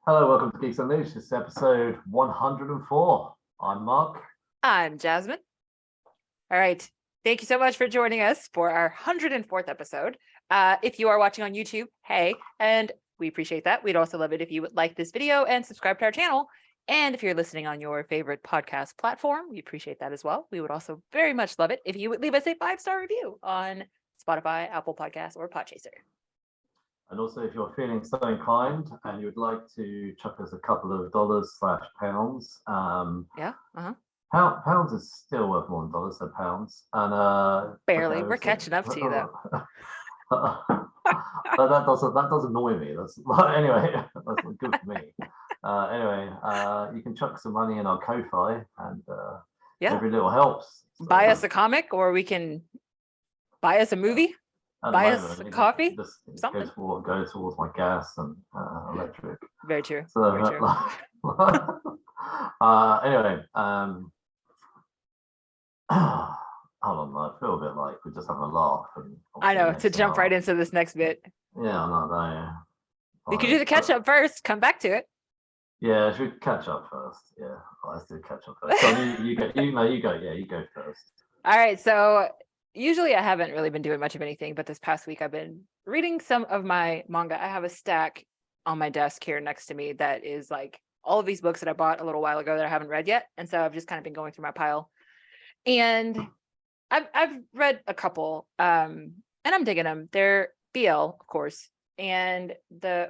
Hello, welcome to Geeks Unleashed. This is episode 104. I'm Mark. I'm Jasmin. All right. Thank you so much for joining us for our 104th episode. If you are watching on YouTube, hey, and we appreciate that. We'd also love it if you would like this video and subscribe to our channel. And if you're listening on your favorite podcast platform, we appreciate that as well. We would also very much love it if you would leave us a 5-star review on Spotify, Apple Podcasts, or Podchaser. And also, if you're feeling so inclined and you would like to chuck us a couple of dollars/pounds, pounds is still worth more than dollars, so pounds. And barely, we're catching up to you though. But that does annoy me. That's anyway. That's good for me. You can chuck some money in our Ko-fi, and every little helps. So, buy us a comic, or we can buy us a movie. Buy us a coffee. Something go towards my gas and electric. Very true. So, very true. Hold on, I feel a bit like we're just having a laugh. And I know, to jump right into this next bit. Yeah, I know. You could do the catch up first, come back to it. Yeah, should we catch up first? Yeah, let's do catch up first. So you go. Yeah, you go first. All right, so usually I haven't really been doing much of anything, but this past week I've been reading some of my manga. I have a stack on my desk here next to me that is like all of these books that I bought a little while ago that I haven't read yet. And so I've just kind of been going through my pile. And I've read a couple, and I'm digging them. They're BL, of course. And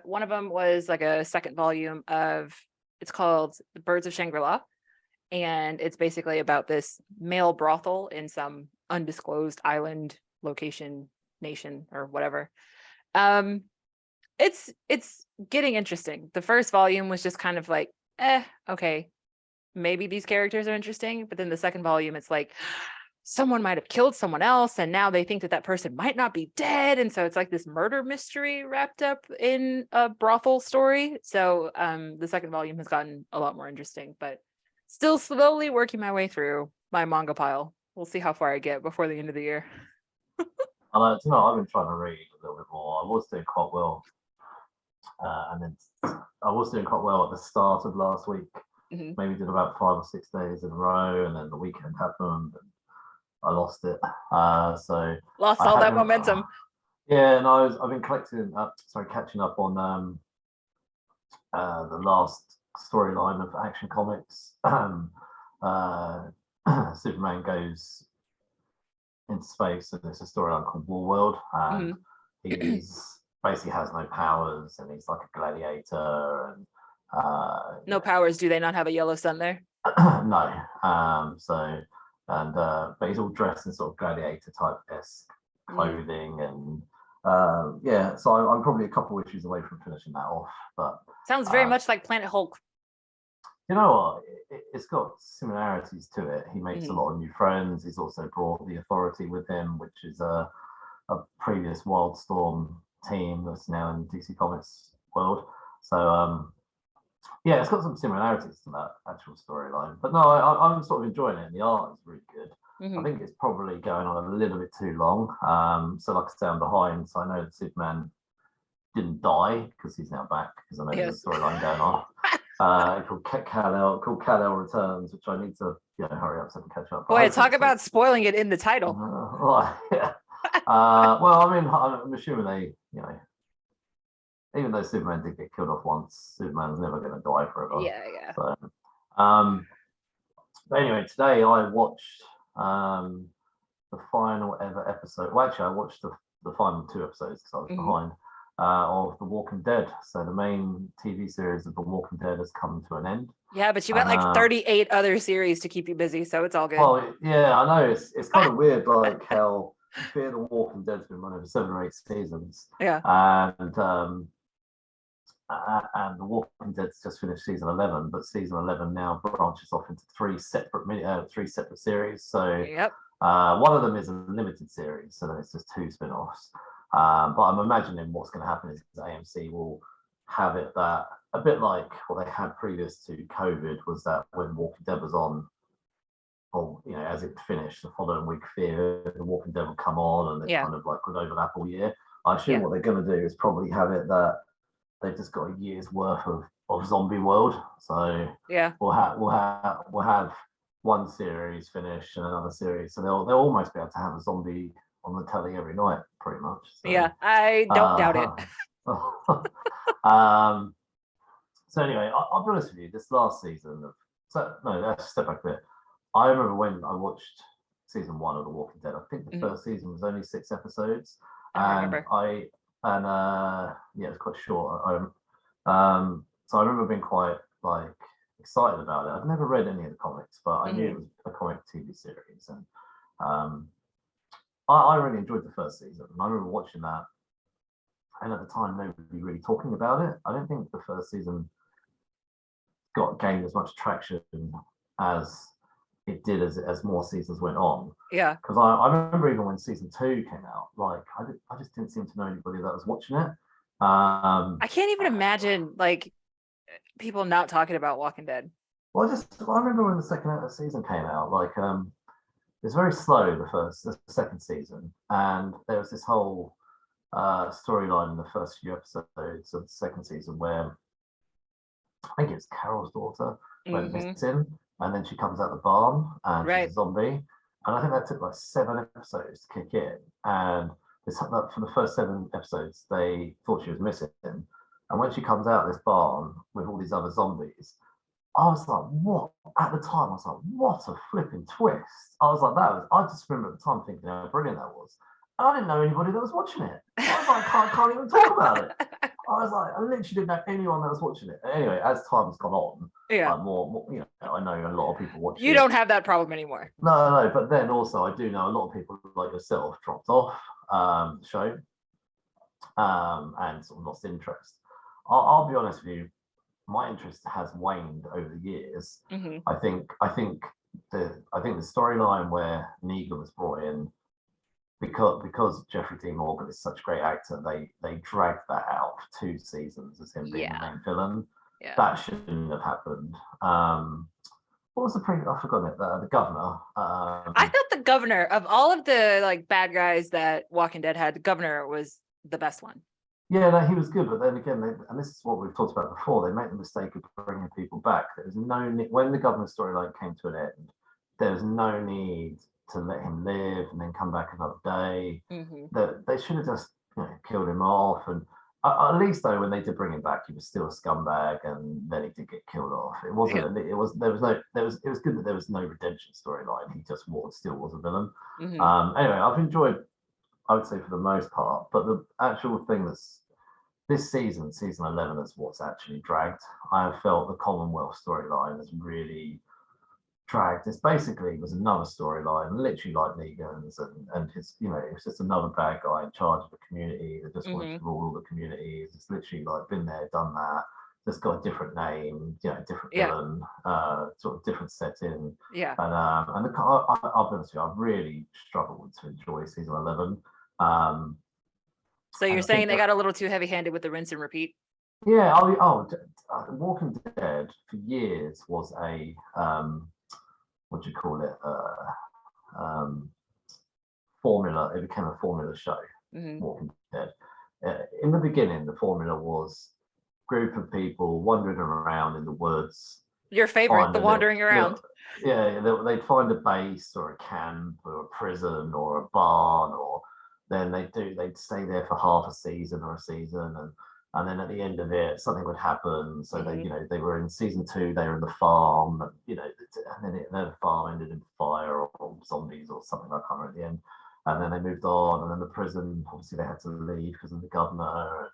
one of them was like a second volume of, it's called The Birds of Shangri-La. And it's basically about this male brothel in some undisclosed island location, nation, or whatever. It's getting interesting. The first volume was just kind of like, okay, maybe these characters are interesting. But then the second volume, it's like someone might have killed someone else, and now they think that person might not be dead. And so it's like this murder mystery wrapped up in a brothel story. So the second volume has gotten a lot more interesting, but still slowly working my way through my manga pile. We'll see how far I get before the end of the year. I've been trying to read a little bit more. I was doing quite well. And then I was doing quite well at the start of last week. Mm-hmm. Maybe did about 5 or 6 days in a row, and then the weekend happened and I lost it. So lost all that momentum. Yeah, and I've been catching up on the last storyline of Action Comics. Superman goes into space, and there's a storyline called Warworld, and he's basically has no powers, and he's like a gladiator, and no powers. Do they not have a yellow sun there? No. But he's all dressed in sort of gladiator type-esque clothing, and so I'm probably a couple of issues away from finishing that off. But sounds very much like Planet Hulk. You know what? It's got similarities to it. He makes a lot of new friends. He's also brought the Authority with him, which is a previous Wildstorm team that's now in DC Comics World. So it's got some similarities to that actual storyline. But no, I'm sort of enjoying it. And the art is really good. Mm-hmm. I think it's probably going on a little bit too long. So like I say, I'm behind. So I know that Superman didn't die because he's now back, because I know there's a storyline going on. Called Kal-El Returns, which I need to hurry up so I can catch up. Boy, talk about spoiling it in the title. Yeah. Well, I mean, I'm assuming they, even though Superman did get killed off once, Superman's never going to die forever. Yeah. So, but anyway, today I watched the final ever episode. Well, actually, I watched the final 2 episodes because I was behind. Of The Walking Dead. So the main TV series of The Walking Dead has come to an end. Yeah, but you got like 38 other series to keep you busy, so it's all good. Well, yeah, I know. It's kind of weird, like how Fear the Walking Dead's been running for 7 or 8 seasons. Yeah. And The Walking Dead's just finished season 11, but season 11 now branches off into 3 separate series. So one of them is a limited series, so then it's just 2 spin-offs. But I'm imagining what's going to happen is AMC will have it that a bit like what they had previous to COVID, was that when Walking Dead was on, or as it finished the following week, Fear the Walking Dead would come on, and they kind of like would overlap all year. I assume what they're going to do is probably have it that they've just got a year's worth of zombie world. So Yeah. we'll have one series finished and another series. So they'll almost be able to have a zombie on the telly every night, pretty much. So, Yeah, I don't doubt it. So anyway, I'll be honest with you. This last season let's step back a bit. I remember when I watched season 1 of The Walking Dead. I think the first season was only 6 episodes, I and remember. yeah, it was quite short. So I remember being quite like excited about it. I'd never read any of the comics, but I knew it was a comic TV series, and I really enjoyed the first season. And I remember watching that, and at the time, nobody really talking about it. I don't think the first season gained as much traction as it did as more seasons went on. Yeah. Because I remember even when season 2 came out, like I just didn't seem to know anybody that was watching it. I can't even imagine like people not talking about Walking Dead. Well, I remember when the second season came out, like it's very slow the second season, and there was this whole storyline in the first few episodes of the second season where I think it's Carol's daughter went missing, and then she comes out the barn and she's a zombie. And I think that took like 7 episodes to kick in. And for the first 7 episodes, they thought she was missing. And when she comes out of this barn with all these other zombies, I was like, what? At the time, I was like, what a flipping twist. I was like, I just remember at the time thinking how brilliant that was. And I didn't know anybody that was watching it. I was like, I can't even talk about it. I was like, I literally didn't know anyone that was watching it. Anyway, as time's gone on, like more, I know a lot of people watch it. You don't have that problem anymore. No, but then also I do know a lot of people like yourself dropped off the show and sort of lost interest. I'll be honest with you, my interest has waned over the years. I think the storyline where Negan was brought in, because Jeffrey Dean Morgan is such a great actor, they dragged that out for 2 seasons as him being the main villain. Yeah. That shouldn't have happened. What was the I forgot it. The governor. I thought the governor of all of the like bad guys that Walking Dead had, the governor was the best one. Yeah, no, he was good, but then again, and this is what we've talked about before. They make the mistake of bringing people back. There's no when the governor storyline came to an end. There's no need to let him live and then come back another day. That they should have just killed him off. And at least though, when they did bring him back, he was still a scumbag, and then he did get killed off. It wasn't. It was good that there was no redemption storyline. He just still was a villain. Anyway, I've enjoyed, I would say, for the most part, but the actual thing that's this season 11, is what's actually dragged. I have felt the Commonwealth storyline has really dragged. It was another storyline, literally like Negan's and his, it's just another bad guy in charge of the community that just wants to rule all the communities. It's literally like been there, done that. Just got a different name, different villain, sort of different setting. Yeah. And I'll be honest with you, I've really struggled to enjoy season 11. So you're saying they got a little too heavy-handed with the rinse and repeat? Yeah. Walking Dead for years was a what do you call it? Formula. It became a formula show. Walking Dead. In the beginning, the formula was group of people wandering around in the woods. Your favorite, the wandering around. They'd find a base or a camp or a prison or a barn, or then they'd stay there for half a season or a season, and then at the end of it something would happen. So they were in season 2, they were in the farm, and then the farm ended in fire or zombies or something, I can't remember at the end. And then they moved on, and then the prison, obviously they had to leave because of the governor.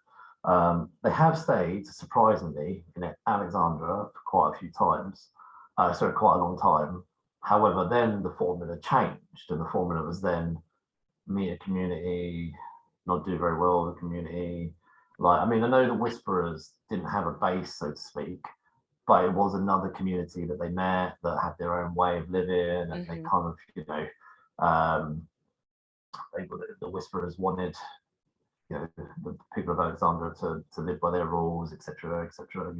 They have stayed, surprisingly, in Alexandria for quite a few times, quite a long time. However, then the formula changed, and the formula was then meet a community, not do very well with the community. I know the Whisperers didn't have a base, so to speak, but it was another community that they met that had their own way of living, and they kind of, the Whisperers wanted, the people of Alexandria to live by their rules, etc., etc.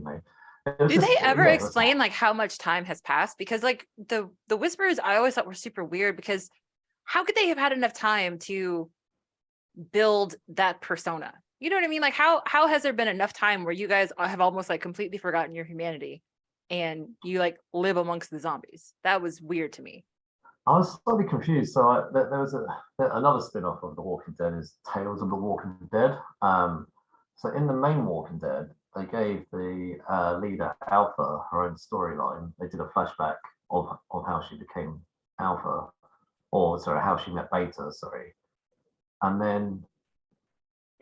Do they ever explain like how much time has passed? Because like the Whisperers, I always thought were super weird, because how could they have had enough time to build that persona? You know what I mean? Like how has there been enough time where you guys have almost like completely forgotten your humanity and you like live amongst the zombies? That was weird to me. I was slightly confused. So there was another spin-off of The Walking Dead is Tales of the Walking Dead. So in the main Walking Dead, they gave the leader Alpha her own storyline. They did a flashback of how she became Alpha, or sorry, how she met Beta. Sorry, and then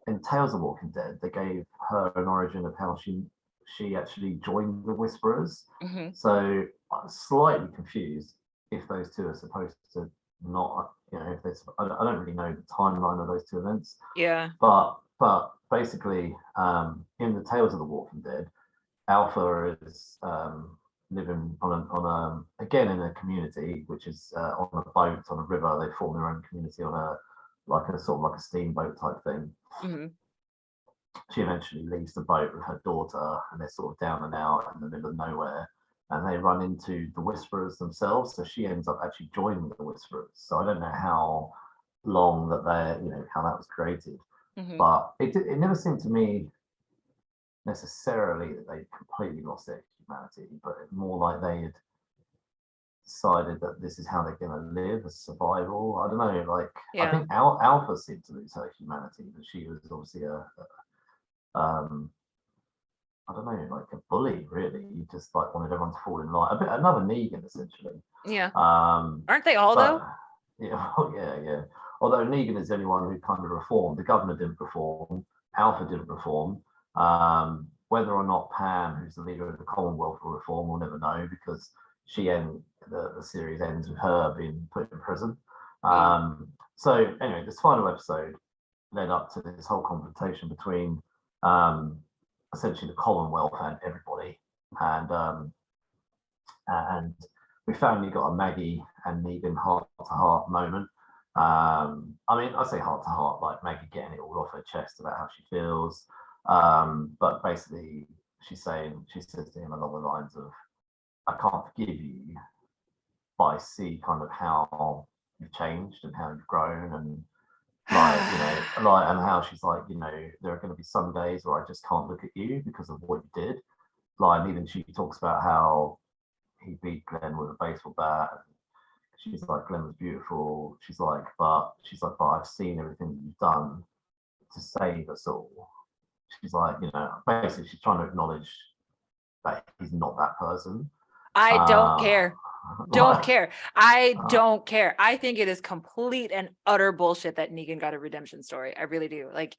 in Tales of Walking Dead, they gave her an origin of how she actually joined the Whisperers. Mm-hmm. So I'm slightly confused if those two are supposed to not, if there's, I don't really know the timeline of those two events. Yeah. But basically, in the Tales of the Walking Dead, Alpha is living on again in a community, which is on a boat on a river. They form their own community on a sort of like a steamboat type thing. Mm-hmm. She eventually leaves the boat with her daughter, and they're sort of down and out in the middle of nowhere, and they run into the Whisperers themselves. So she ends up actually joining the Whisperers. So I don't know how long that how that was created, Mm-hmm. but it never seemed to me necessarily that they completely lost their humanity, but more like they had decided that this is how they're going to live as survival. I don't know. Like I Yeah. think Alpha seemed to lose her humanity, but she was obviously um, I don't know, like a bully, really. You just like wanted everyone to fall in line. A bit another Negan, essentially. Yeah. Um, Aren't they all but though? yeah, yeah. Although Negan is the only one who kind of reformed. The governor didn't reform. Alpha didn't reform. Whether or not Pam, who's the leader of the Commonwealth, will reform, we'll never know because the series ends with her being put in prison. Mm. So anyway, this final episode led up to this whole confrontation between um, essentially the Commonwealth and everybody, and we finally got a Maggie and Negan heart to heart moment. I mean, I say heart to heart, like Maggie getting it all off her chest about how she feels, but basically she says to him along the lines of, "I can't forgive you, but I see kind of how you've changed and how you've grown and." And how she's like, there are going to be some days where I just can't look at you because of what you did. And even she talks about how he beat Glenn with a baseball bat. And she's like, Glenn was beautiful. But I've seen everything that you've done to save us all. She's like, basically she's trying to acknowledge that he's not that person. I don't Uh, care. Don't like, care. I don't care. I think it is complete and utter bullshit that Negan got a redemption story. I really do. Like,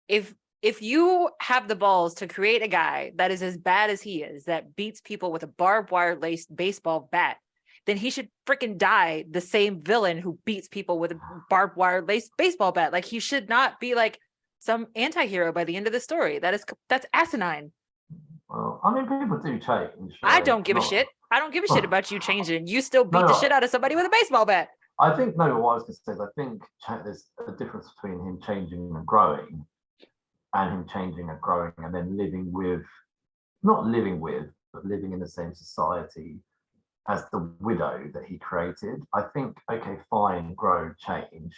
if you have the balls to create a guy that is as bad as he is, that beats people with a barbed wire laced baseball bat, then he should freaking die the same villain who beats people with a barbed wire laced baseball bat. Like, he should not be like some anti-hero by the end of the story. That's asinine. well, I mean, people do change. I Like, don't give a not. shit. I don't give a shit about you changing. You still beat the shit No, out of somebody with a baseball bat. I think no. What I was going to say is, I think there's a difference between him changing and growing, and him changing and growing, and then living with, not living with, but living in the same society as the widow that he created. I think, okay, fine, grow, change,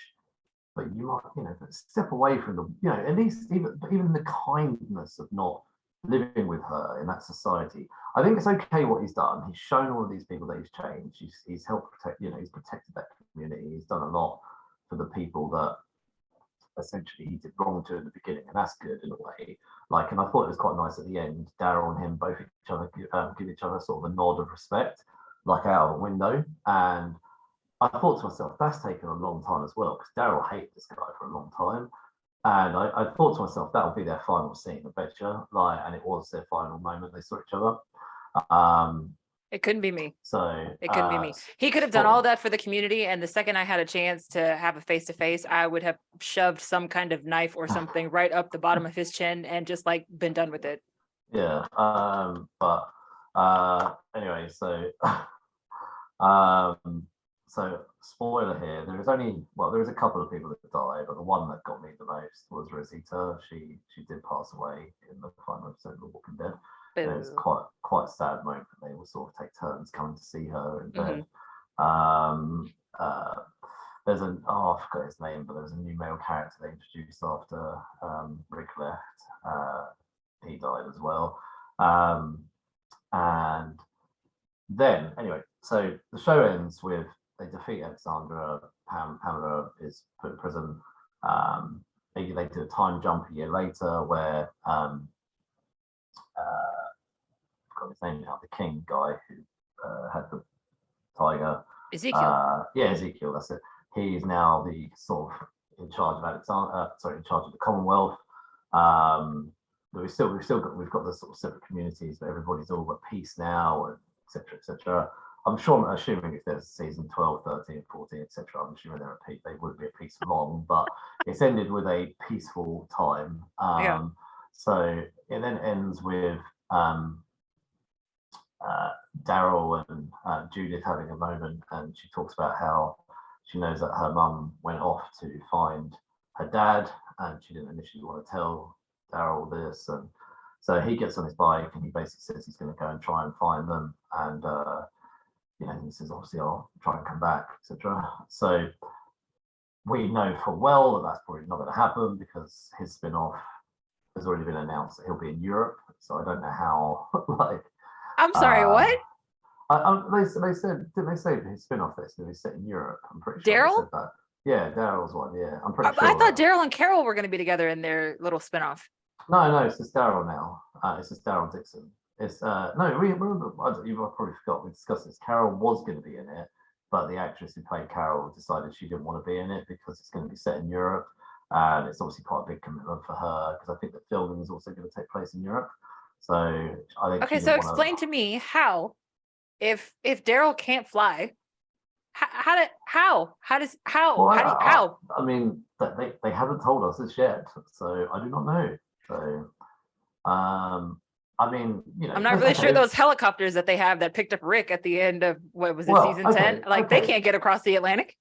but you might, step away from at least even the kindness of not living with her in that society. I think it's okay what he's done. He's shown all of these people that he's changed. He's helped protect, he's protected that community. He's done a lot for the people that essentially he did wrong to in the beginning, and that's good in a way. And I thought it was quite nice at the end. Daryl and him both give each other sort of a nod of respect, like out of a window. And I thought to myself, that's taken a long time as well, because Daryl hated this guy for a long time. And I thought to myself, that'll be their final scene, I bet you. And it was their final moment they saw each other. It couldn't be me. So It couldn't be me. He could have done all that for the community. And the second I had a chance to have a face to face, I would have shoved some kind of knife or something right up the bottom of his chin and just like been done with it. Yeah. But anyway, so so spoiler here, there is a couple of people that die, but the one that got me the most was Rosita. She did pass away in the final episode of The Walking Dead. It was quite a sad moment. They will sort of take turns coming to see her in bed. Mm-hmm. there's I forgot his name, but there's a new male character they introduced after Rick left. He died as well. And then anyway, so the show ends with they defeat Alexandra. Pamela is put in prison. They do a time jump a year later where I've got his name now, the king guy who had the tiger. Ezekiel. Ezekiel, that's it. He is now the sort of in charge of in charge of the Commonwealth. But we've got the sort of separate communities, but everybody's all at peace now, and etc. etc. I'm assuming if there's season 12, 13, 14, etc., I'm assuming they're at peace. They wouldn't be at peace for long, but it's ended with a peaceful time. So it then ends with Daryl and Judith having a moment, and she talks about how she knows that her mum went off to find her dad, and she didn't initially want to tell Daryl this, and so he gets on his bike and he basically says he's going to go and try and find them, and he says obviously I'll try and come back, etc. So we know full well that that's probably not going to happen because his spin-off has already been announced that he'll be in Europe. So I don't know how. I'm sorry, what? They said, didn't they say his spin-off that's going to be set in Europe? I'm pretty sure they said that. Yeah, Daryl's one. Yeah, I'm pretty sure. I thought Daryl and Carol were going to be together in their little spin-off. No, it's just Daryl now. It's just Daryl Dixon. It's no, we remember. You probably forgot we discussed this. Carol was going to be in it, but the actress who played Carol decided she didn't want to be in it because it's going to be set in Europe, and it's obviously quite a big commitment for her because I think the filming is also going to take place in Europe. So I think. Okay, so explain to me how, if Daryl can't fly, how? I mean, they haven't told us this yet, so I do not know. So, I mean, I'm not really sure those helicopters that they have that picked up Rick at the end of season 10, they can't get across the Atlantic.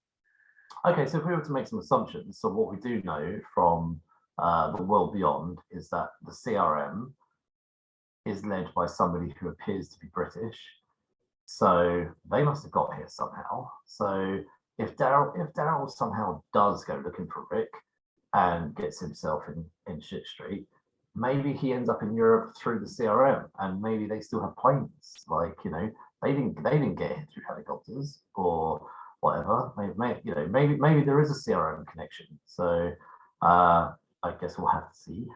Okay, so if we were to make some assumptions, so what we do know from the world beyond is that the CRM is led by somebody who appears to be British. So they must have got here somehow. So if Daryl somehow does go looking for Rick and gets himself in shit street, maybe he ends up in Europe through the CRM, and maybe they still have planes. They didn't get here through helicopters or whatever. Maybe there is a CRM connection. So I guess we'll have to see.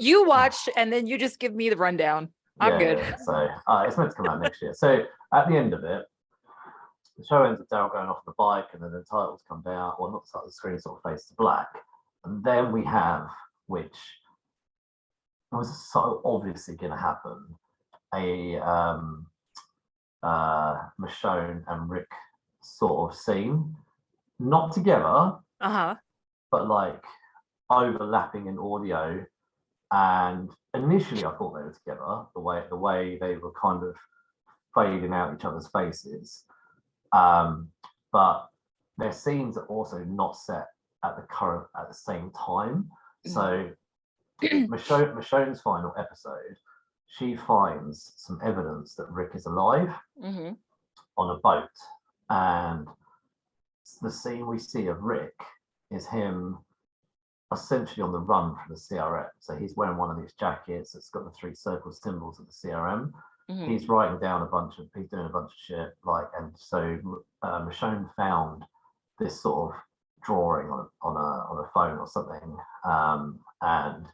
You watch and then you just give me the rundown. I'm good. So it's meant to come out next year. So at the end of it, the show ends with Daryl going off the bike, and then the titles come down. Well, not the screen sort of fades to black, and then we have, which was so obviously going to happen, a Michonne and Rick sort of scene, not together, but overlapping in audio. And initially, I thought they were together. The way they were kind of fading out each other's faces, but their scenes are also not set at the same time. So Michonne's final episode, she finds some evidence that Rick is alive on a boat, and the scene we see of Rick is him essentially on the run from the CRM. So he's wearing one of these jackets that's got the 3 circle symbols of the CRM. He's writing down he's doing a bunch of shit, and so Michonne found this sort of drawing on a phone or something, and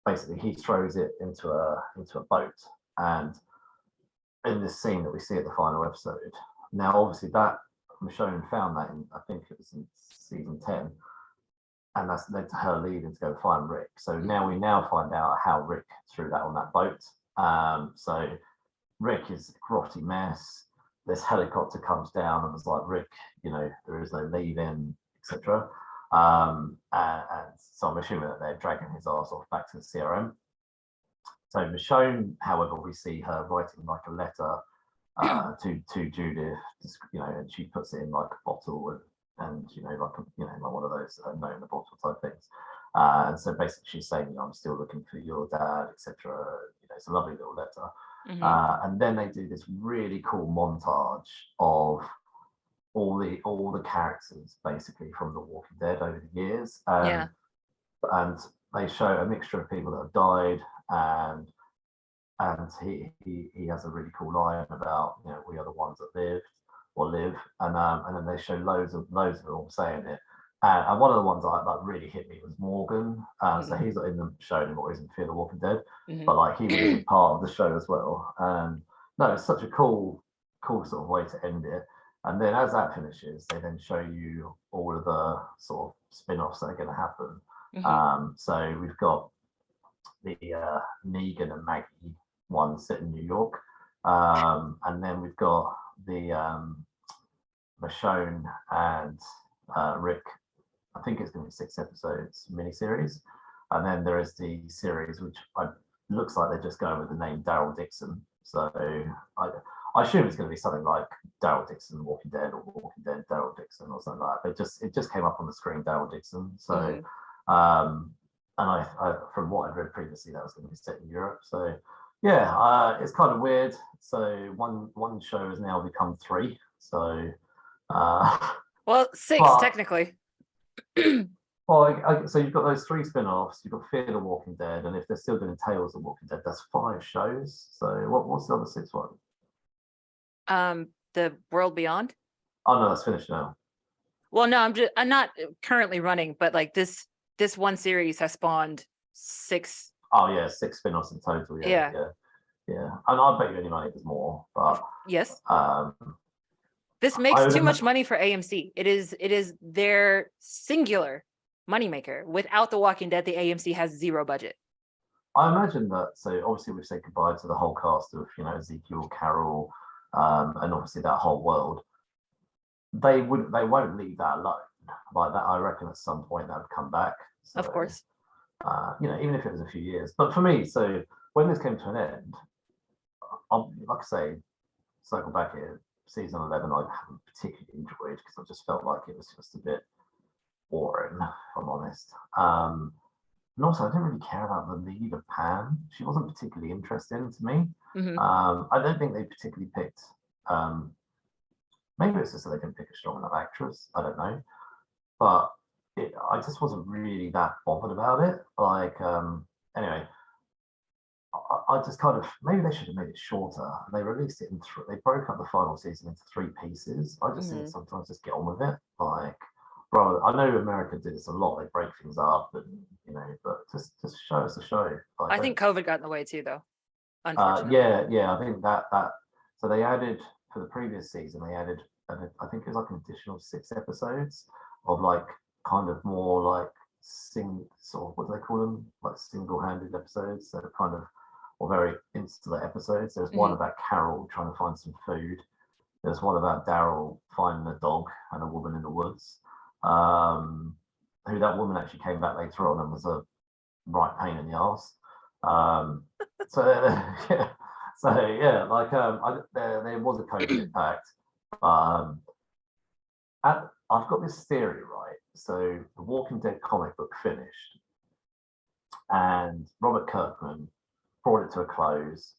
basically he throws it into a boat, and in this scene that we see at the final episode. Now, obviously, that Michonne found that I think it was in season 10. And that's led to her leaving to go find Rick. So now we find out how Rick threw that on that boat. So Rick is a grotty mess. This helicopter comes down and was like, Rick, there is no leaving, etc. And so I'm assuming that they're dragging his ass off back to the CRM. So Michonne, however, we see her writing a letter to Judith, and she puts it in a bottle and one of those note in the bottle type things. And so basically she's saying, I'm still looking for your dad, etc. It's a lovely little letter. And then they do this really cool montage of all the characters basically from The Walking Dead over the years, and they show a mixture of people that have died, and he has a really cool line about, you know, we are the ones that lived or live, and then they show loads of them all saying it. And one of the ones that really hit me was Morgan. So he's not in the show anymore, he's in Fear the Walking Dead, but like he was a big part of the show as well. And no, it's such a cool sort of way to end it. And then as that finishes, they then show you all of the sort of spin-offs that are going to happen. So we've got the Negan and Maggie one set in New York, and then we've got the Michonne and Rick. I think it's going to be 6 episodes miniseries, and then there is the series which looks like they're just going with the name Daryl Dixon. So I assume it's going to be something like Daryl Dixon Walking Dead, or Walking Dead Daryl Dixon, or something like that. But it just came up on the screen, Daryl Dixon. So and I from what I've read previously, that was going to be set in Europe. So yeah, it's kind of weird. So one show has now become 3. So well, 6 but, technically. Well, so you've got those 3 spin-offs. You've got Fear the Walking Dead, and if they're still doing Tales of the Walking Dead, that's 5 shows. So what's the other 6 one? The World Beyond. Oh no, that's finished now. Well, no, I'm not currently running, but like this one series has spawned 6. Oh yeah, 6 spin-offs in total. Yeah. And I bet you any money there's more, but yes. This makes too much money for AMC. It is their singular moneymaker. Without The Walking Dead, the AMC has 0 budget. I imagine that. So obviously we've said goodbye to the whole cast of, you know, Ezekiel, Carol, and obviously that whole world. They won't leave that alone. Like that, I reckon at some point that would come back. So, of course. You know, even if it was a few years. But for me, so when this came to an end, like I say, circle back here, season 11 I haven't particularly enjoyed because I just felt like it was just a bit boring, if I'm honest. And also I didn't really care about the lead of Pam. She wasn't particularly interesting to me. I don't think they particularly picked, maybe it's just that they didn't pick a strong enough actress, I don't know. But I just wasn't really that bothered about it. Like, anyway, I just kind of, maybe they should have made it shorter. They released it they broke up the final season into 3 pieces. I just think sometimes just get on with it. Like, rather, I know America did this a lot. They break things up, and you know, but just show us the show. Like, I think COVID got in the way too, though. Unfortunately. Yeah. I think that. So they added for the previous season. They added, I think it was like an additional 6 episodes of like kind of more like sort of, what do they call them? Like single-handed episodes. So kind of, or very insular episodes. There's one about Carol trying to find some food. There's one about Daryl finding a dog and a woman in the woods. Who that woman actually came back later on and was a right pain in the arse. So yeah, like there was a COVID impact. I've got this theory, right? So the Walking Dead comic book finished, and Robert Kirkman brought it to a close.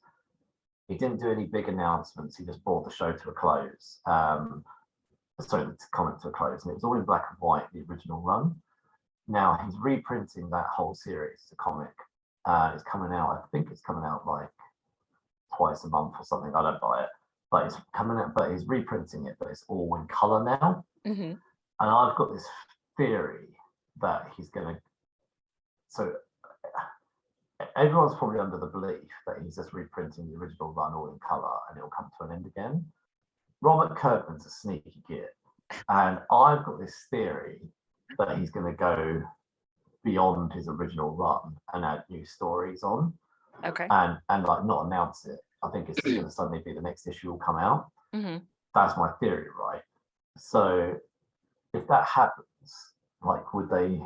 He didn't do any big announcements. He just brought the show to a close. Sorry, the comic to a close, and it was all in black and white, the original run. Now he's reprinting that whole series, the comic. It's coming out, I think it's coming out like twice a month or something. I don't buy it, but it's coming out, but he's reprinting it, but it's all in color now. And I've got this theory that he's going to, so everyone's probably under the belief that he's just reprinting the original run all in color and it'll come to an end again. Robert Kirkman's a sneaky git, and I've got this theory that he's going to go beyond his original run and add new stories on. Okay. And like not announce it. I think it's going to suddenly be the next issue will come out. That's my theory, right? So if that happens, like, would they, you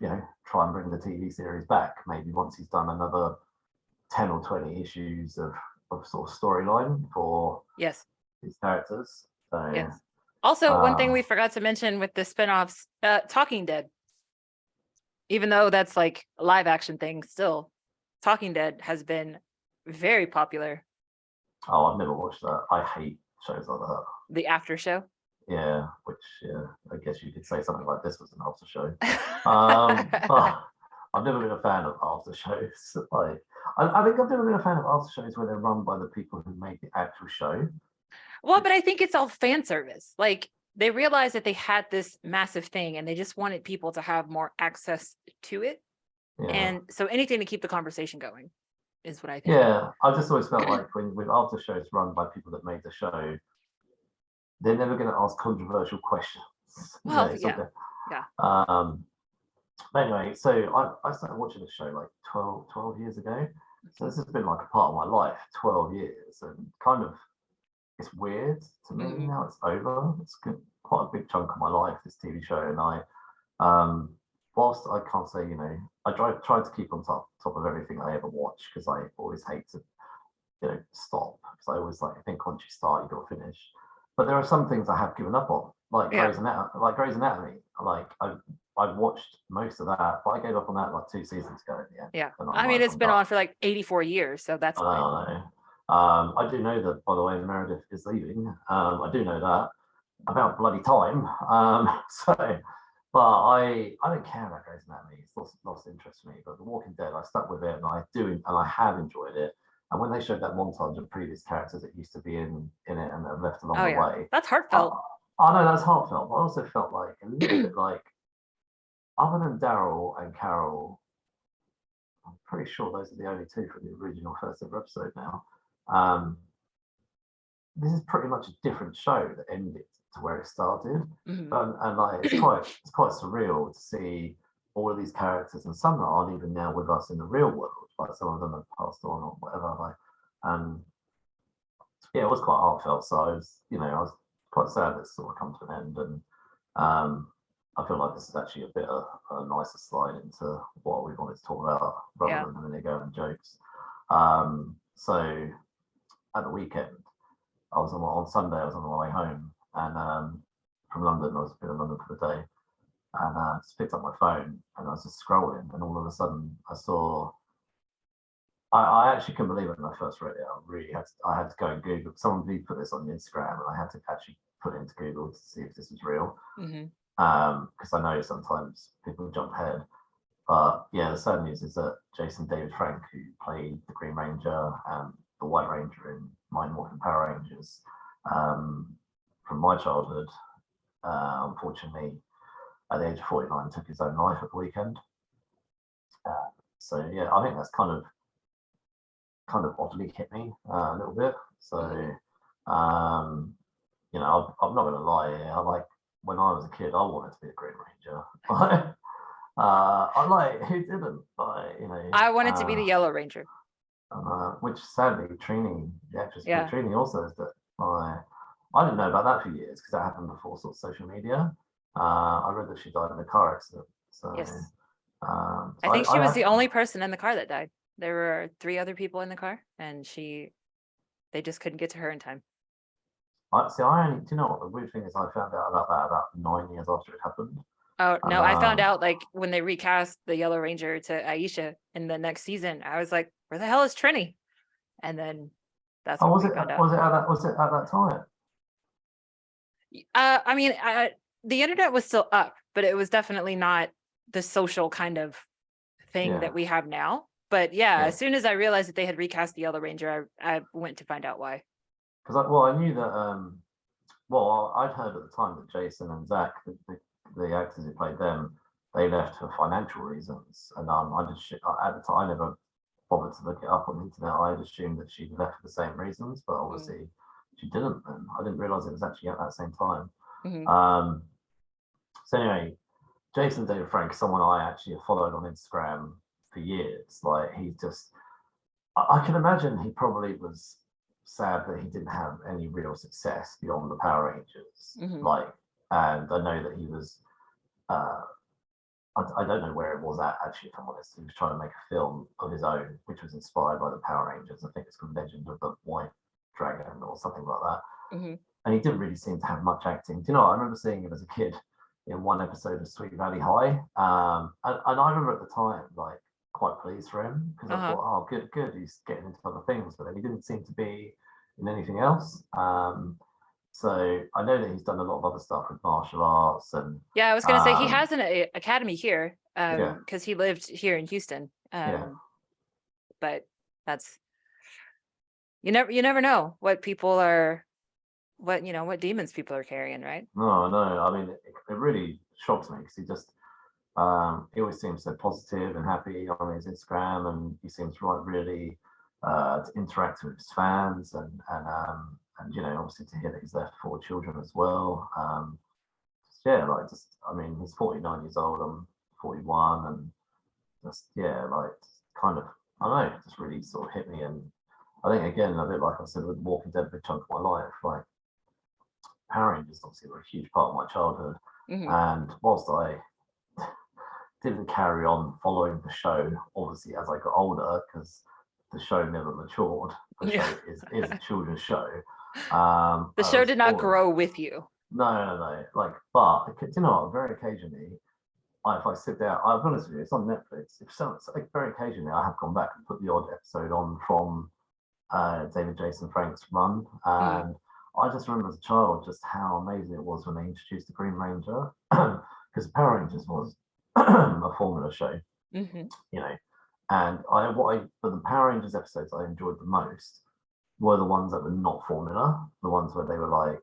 know, try and bring the TV series back? Maybe once he's done another 10 or 20 issues of sort of storyline for his characters. So, yes. Also, one thing we forgot to mention with the spinoffs, Talking Dead. Even though that's like a live action thing, still, Talking Dead has been very popular. Oh, I've never watched that. I hate shows like that. The after show? Yeah, which I guess you could say something like this was an after show. But I've never been a fan of after shows. Like, I think I've never been a fan of after shows where they're run by the people who make the actual show. Well, but I think it's all fan service. Like they realized that they had this massive thing and they just wanted people to have more access to it. Yeah. And so anything to keep the conversation going is what I think. Yeah, I just always felt like with after shows run by people that made the show, they're never going to ask controversial questions. Well, yeah. Anyway, so I started watching the show like 12 years ago. So this has been like a part of my life, 12 years, and kind of it's weird to me now it's over. It's quite a big chunk of my life, this TV show, and whilst I can't say, I try to keep on top of everything I ever watch because I always hate to, stop because I always I think once you start, you got to finish. But there are some things I have given up on, like Grey's Anatomy. I've watched most of that, but I gave up on that like 2 seasons ago. Yeah, I mean it's been on for like 84 years, so that's fine. I do know that, by the way, Meredith is leaving. I do know that about bloody time. But I don't care about Grey's Anatomy. It's lost interest in me. But The Walking Dead, I stuck with it, and I have enjoyed it. And when they showed that montage of previous characters that used to be in it and have left along the way, that's heartfelt. I know that's heartfelt, but I also felt like a little bit like, other than Daryl and Carol, I'm pretty sure those are the only two from the original first ever episode now. This is pretty much a different show that ended to where it started, and like it's quite surreal to see all of these characters, and some that aren't even now with us in the real world. Like some of them have passed on or whatever. And yeah, it was quite heartfelt. So I was quite sad that it's sort of come to an end, and I feel like this is actually a bit of a nicer slide into what we wanted to talk about rather than having to go and jokes. So at the weekend, I was on Sunday. I was on my way home, and from London. I was in London for the day, and I just picked up my phone and I was just scrolling, and all of a sudden I saw. I actually couldn't believe it when I first read it. I had to go and Google. Someone did put this on Instagram, and I had to actually put it into Google to see if this was real. Because I know sometimes people jump ahead. But yeah, the sad news is that Jason David Frank, who played the Green Ranger and the White Ranger in Mighty Morphin Power Rangers, from my childhood, unfortunately, at the age of 49, took his own life at the weekend. So yeah, I think that's kind of oddly hit me a little bit. So I'm not going to lie. When I was a kid, I wanted to be a Green Ranger. Who didn't? I wanted to be the Yellow Ranger. Which sadly, Trini, the actress Trini, also is that. I didn't know about that for years because that happened before sort of social media. I read that she died in a car accident. So yes. I think she was the only person in the car that died. There were 3 other people in the car, and they just couldn't get to her in time. Do you know what the weird thing is? I found out about that about 9 years after it happened. Oh no, I found out like when they recast the Yellow Ranger to Aisha in the next season. I was like, where the hell is Trini? And then that's what we found out. Was it at that time? I mean, the internet was still up, but it was definitely not the social kind of thing that we have now. But as soon as I realized that they had recast the Yellow Ranger, I went to find out why. Because I knew that. I'd heard at the time that Jason and Zach, the actors who played them, they left for financial reasons, and at the time I never bothered to look it up on the internet. I had assumed that she'd left for the same reasons, but obviously she didn't, and I didn't realize it was actually at that same time. So anyway, Jason David Frank is someone I actually have followed on Instagram for years. Like I can imagine he probably was sad that he didn't have any real success beyond the Power Rangers. And I know that he was. I don't know where it was at actually. If I'm honest, he was trying to make a film of his own, which was inspired by the Power Rangers. I think it's called Legend of the White Dragon or something like that. And he didn't really seem to have much acting. Do you know? I remember seeing him as a kid in one episode of Sweet Valley High, and I remember at the time quite pleased for him because I thought, oh, good, he's getting into other things, but then he didn't seem to be in anything else. So I know that he's done a lot of other stuff with martial arts and Yeah, I was gonna say he has an academy here, yeah, because he lived here in Houston. yeah. But that's you never know what people are, what demons people are carrying, right? No, no. I mean, it really shocks me because he always seems so positive and happy on his Instagram, and he seems really to interact with his fans, and obviously to hear that he's left 4 children as well. Yeah, like just I mean, he's 49 years old. I'm 41, and just yeah, like kind of I don't know, it just really sort of hit me, and I think again a bit like I said with Walking Dead, a big chunk of my life, like Power Rangers obviously were a huge part of my childhood, and whilst I didn't carry on following the show, obviously, as I got older, because the show never matured. The show is a children's show. The show did not grow with you. No. Like, but you know what? Very occasionally, if I sit down, I'll be honest with you, it's on Netflix. If so, like, very occasionally, I have gone back and put the odd episode on from David Jason Frank's run, and I just remember as a child just how amazing it was when they introduced the Green Ranger, because Power Rangers was a formula show, you know, and but the Power Rangers episodes I enjoyed the most were the ones that were not formula, the ones where they were like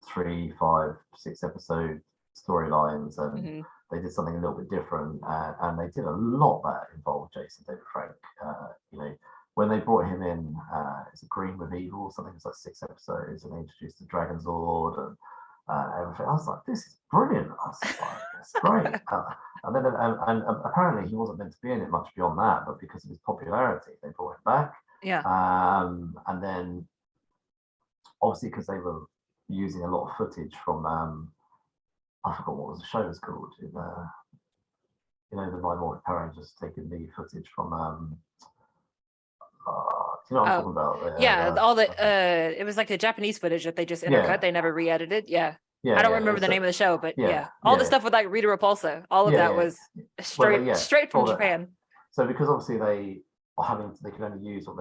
3, 5, 6 episode storylines, and they did something a little bit different, and they did a lot that involved Jason David Frank. When they brought him in, it's a Green with Evil, something was like 6 episodes, and they introduced the Dragon Zord and everything. I was like, this is brilliant. I was like, it's great. And then and apparently he wasn't meant to be in it much beyond that, but because of his popularity, they brought him back. Yeah. And then obviously because they were using a lot of footage from I forgot what was the show was called. The Minority Power Rangers taking the footage from do you know what I'm talking about? Yeah, all the it was like the Japanese footage that they just intercut. They never re-edited. Yeah. I don't remember the name of the show, but all the stuff with like Rita Repulsa, all of that was straight from Japan. So because obviously they can only use what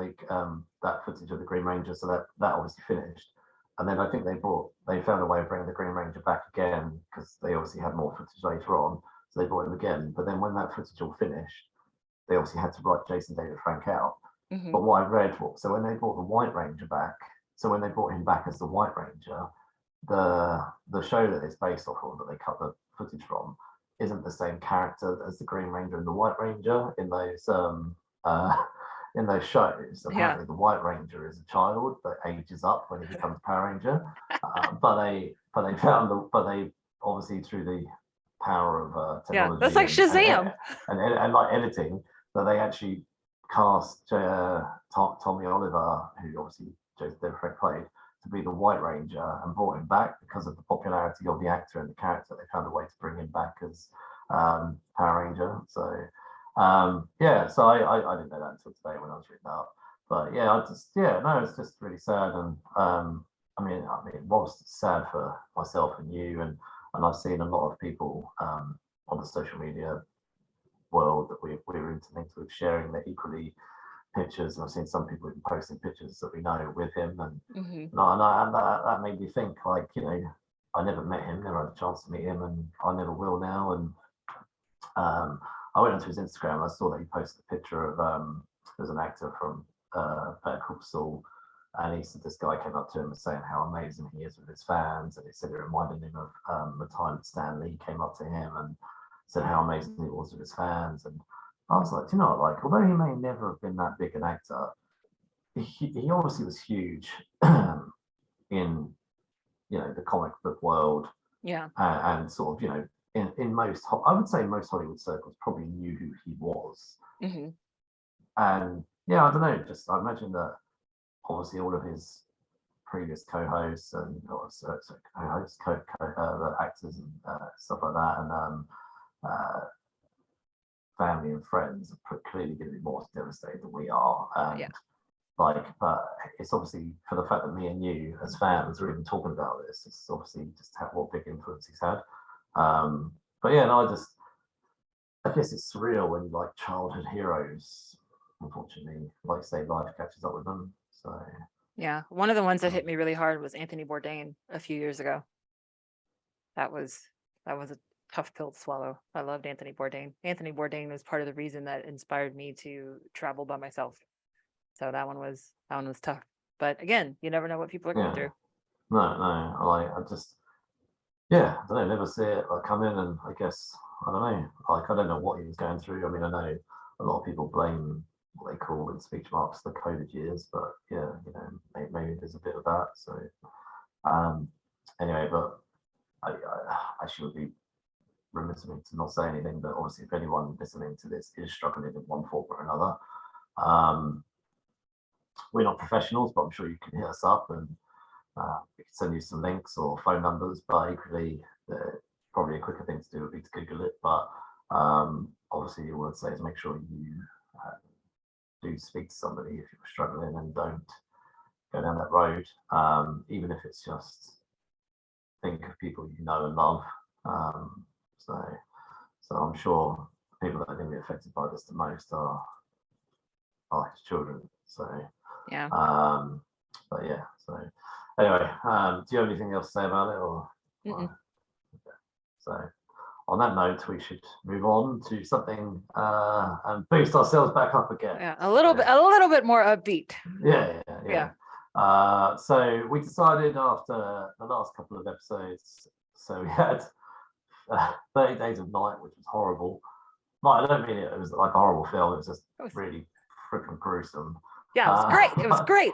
that footage of the Green Ranger, so that obviously finished. And then I think they found a way of bringing the Green Ranger back again because they obviously had more footage later on, so they brought him again. But then when that footage all finished, they obviously had to write Jason David Frank out. But what I read, so when they brought the White Ranger back, so when they brought him back as the White Ranger, the show that it's based off of, that they cut the footage from, isn't the same character as the Green Ranger and the White Ranger in those shows. Apparently, the White Ranger is a child that ages up when he becomes Power Ranger, but they obviously through the power of technology, that's like Shazam and like editing, that they actually cast Tommy Oliver, who obviously Jason David Frank played, to be the White Ranger, and brought him back because of the popularity of the actor and the character. They found a way to bring him back as Power Ranger. So so I didn't know that until today when I was reading that up. But it's just really sad, and I mean it was sad for myself and you, and I've seen a lot of people on the social media world that we were interlinked with sharing their equally pictures, and I've seen some people even posting pictures that we know with him, and that made me think, like, I never met him, never had a chance to meet him, and I never will now. And I went onto his Instagram, I saw that he posted a picture of there's an actor from Better Call Saul, and he said this guy came up to him and saying how amazing he is with his fans, and he said it reminded him of the time that Stan Lee came up to him and said how amazing he was with his fans. And I was like, like, although he may never have been that big an actor, he obviously was huge in the comic book world. Yeah. And sort of in most, I would say most Hollywood circles probably knew who he was. And I don't know, just I imagine that obviously all of his previous co-hosts and actors and stuff like that, and family and friends are clearly going to be more devastated than we are. And but it's obviously, for the fact that me and you as fans are even talking about this, it's obviously just what big influence he's had. But I guess it's surreal when childhood heroes, unfortunately, like say, life catches up with them. So Yeah, one of the ones that hit me really hard was Anthony Bourdain a few years ago. That was a tough pill to swallow. I loved Anthony Bourdain. Anthony Bourdain was part of the reason that inspired me to travel by myself. So that one was tough. But again, you never know what people are going through. No, I just, I don't know, never see it like come in, and I guess, I don't know, like I don't know what he was going through. I mean, I know a lot of people blame what they call in speech marks the COVID years, but yeah, you know, maybe there's a bit of that. So anyway, but I should be remiss of me to not say anything, but obviously if anyone listening to this is struggling in one form or another, we're not professionals, but I'm sure you can hit us up, and we can send you some links or phone numbers. But equally, probably a quicker thing to do would be to Google it. But obviously, all I'd say is make sure you do speak to somebody if you're struggling, and don't go down that road, even if it's just think of people you know and love. So I'm sure people that are going to be affected by this the most are his children. So yeah. But yeah. So anyway, do you have anything else to say about it, or? Okay. So on that note, we should move on to something and boost ourselves back up again. Yeah, a little bit more upbeat. Yeah. So we decided after the last couple of episodes, so we had 30 Days of Night, which was horrible. Like, I don't mean it was like a horrible film, it was just really freaking gruesome. Yeah, it was great. It was great.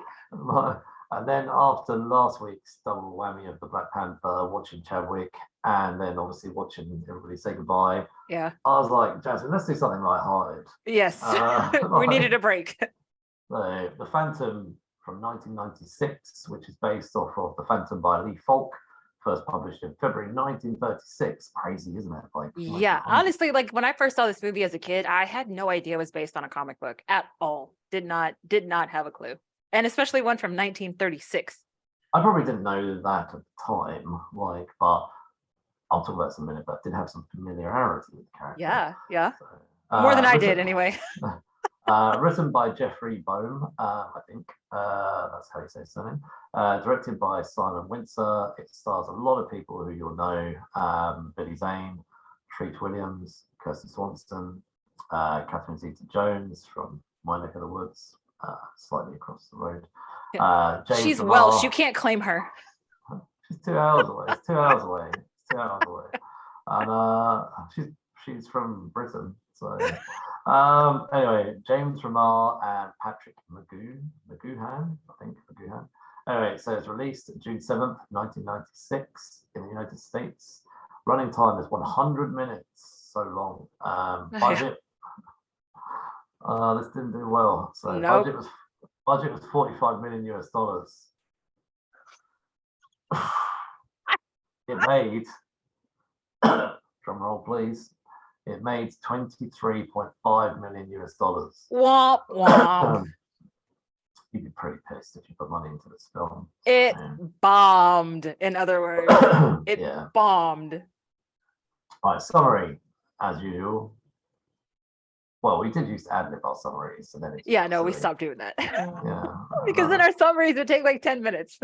And then after last week's double whammy of the Black Panther, watching Chadwick, and then obviously watching everybody say goodbye. Yeah. I was like, Jasmin, let's do something lighthearted. Yes. We needed a break. So The Phantom from 1996, which is based off of The Phantom by Lee Falk, first published in February 1936. Crazy, isn't it? Like, yeah, honestly, like when I first saw this movie as a kid, I had no idea it was based on a comic book at all. Did not have a clue. And especially one from 1936. I probably didn't know that at the time, like, but I'll talk about this in a minute, but I did have some familiarity with the character. Yeah. So, more than I did anyway. Written by Jeffrey Boehm, I think that's how you say his name. Directed by Simon Windsor. It stars a lot of people who you'll know: Billy Zane, Treat Williams, Kirsten Swanson, Catherine Zeta-Jones from my neck of the woods, slightly across the road. James She's Lamar. Welsh. You can't claim her. She's 2 hours away. It's 2 hours away. It's 2 hours away. And she's from Britain. So anyway, James Ramar and Patrick McGoohan. Anyway, so it's released June 7th, 1996 in the United States. Running time is 100 minutes. So long. Budget. This didn't do well. So nope. budget was $45 million US. It made, drum roll please, it made $23.5 million US. Womp womp. You'd be pretty pissed if you put money into this film. It bombed, in other words. It bombed. All right, summary, as usual. Well, we did used to ad-lib our summaries, so then we stopped doing that. Because then our summaries would take like 10 minutes.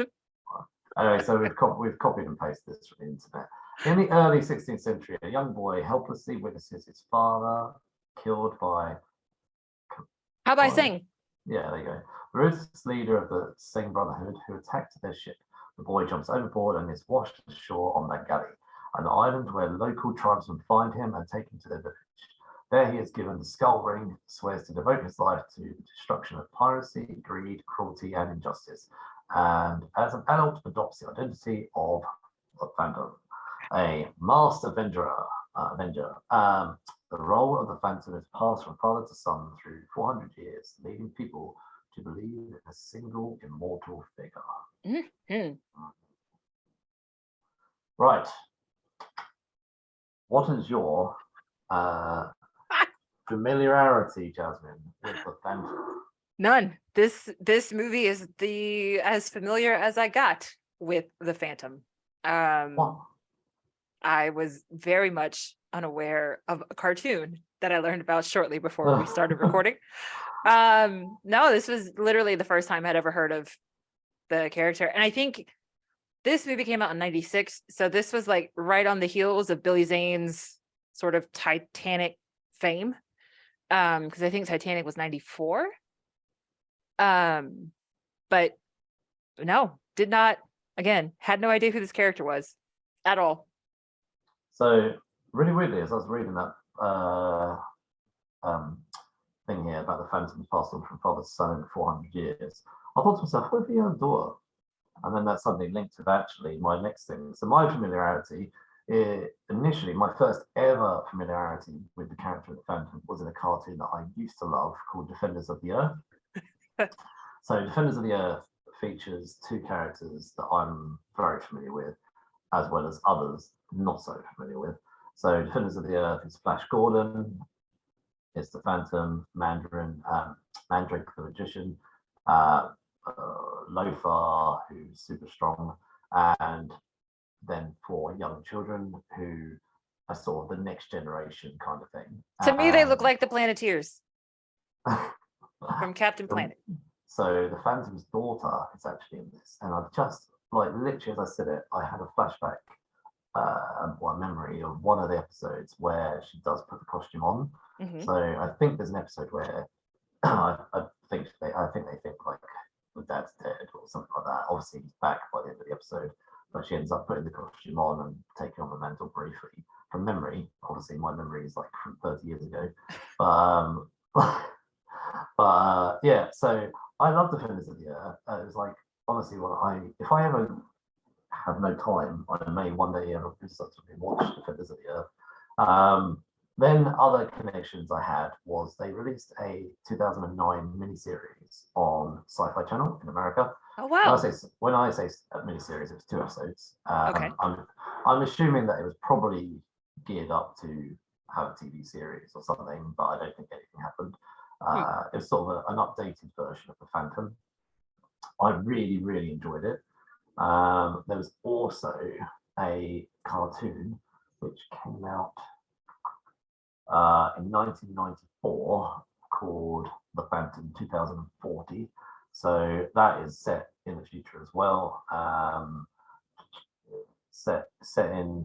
Anyway, so we've copied and pasted this from the internet. In the early 16th century, a young boy helplessly witnesses his father killed by... How about Sing? Yeah, there you go. The ruthless leader of the Sing Brotherhood who attacked their ship. The boy jumps overboard and is washed ashore on Bengali, an island where local tribesmen find him and take him to their village. There he is given the skull ring, swears to devote his life to the destruction of piracy, greed, cruelty, and injustice, and as an adult adopts the identity of the Phantom, a masked avenger. The role of the Phantom is passed from father to son through 400 years, leading people to believe in a single immortal figure. Mm-hmm. Right. What is your familiarity, Jasmin, with the Phantom? None. This movie is as familiar as I got with the Phantom. I was very much unaware of a cartoon that I learned about shortly before we started recording. No, this was literally the first time I'd ever heard of the character. And I think this movie came out in 96. So this was like right on the heels of Billy Zane's sort of Titanic fame. Because I think Titanic was 94. But no, did not, again, had no idea who this character was at all. So really weirdly, as I was reading that thing here about the Phantom's passed on from father to son in 400 years, I thought to myself, what if he had a daughter? And then that suddenly linked with actually my next thing. So my familiarity, initially, my first ever familiarity with the character of the Phantom was in a cartoon that I used to love called Defenders of the Earth. So Defenders of the Earth features two characters that I'm very familiar with, as well as others not so familiar with. So Defenders of the Earth is Flash Gordon, it's the Phantom, Mandarin, Mandrake the Magician, Lothar, who's super strong, and then for young children who are sort of the next generation kind of thing. To me, they look like the Planeteers from Captain Planet. So the Phantom's daughter is actually in this, and I've just, like, literally as I said it, I had a flashback, one memory of one of the episodes where she does put the costume on. Mm-hmm. So I think there's an episode where I think they think like the dad's dead or something like that. Obviously he's back by the end of the episode, but she ends up putting the costume on and taking on the mantle briefly from memory. Obviously my memory is like from 30 years ago. But yeah, so I love Defenders of the Earth. It was like, honestly, if I ever have no time, I may one day ever watch Defenders of the Earth. Then other connections I had was they released a 2009 miniseries on Sci-Fi Channel in America. Oh wow! When I say miniseries, it was 2 episodes. Okay. I'm assuming that it was probably geared up to have a TV series or something, but I don't think anything happened. It was sort of an updated version of the Phantom. I really, really enjoyed it. There was also a cartoon which came out in 1994 called The Phantom 2040. So that is set in the future as well. Set in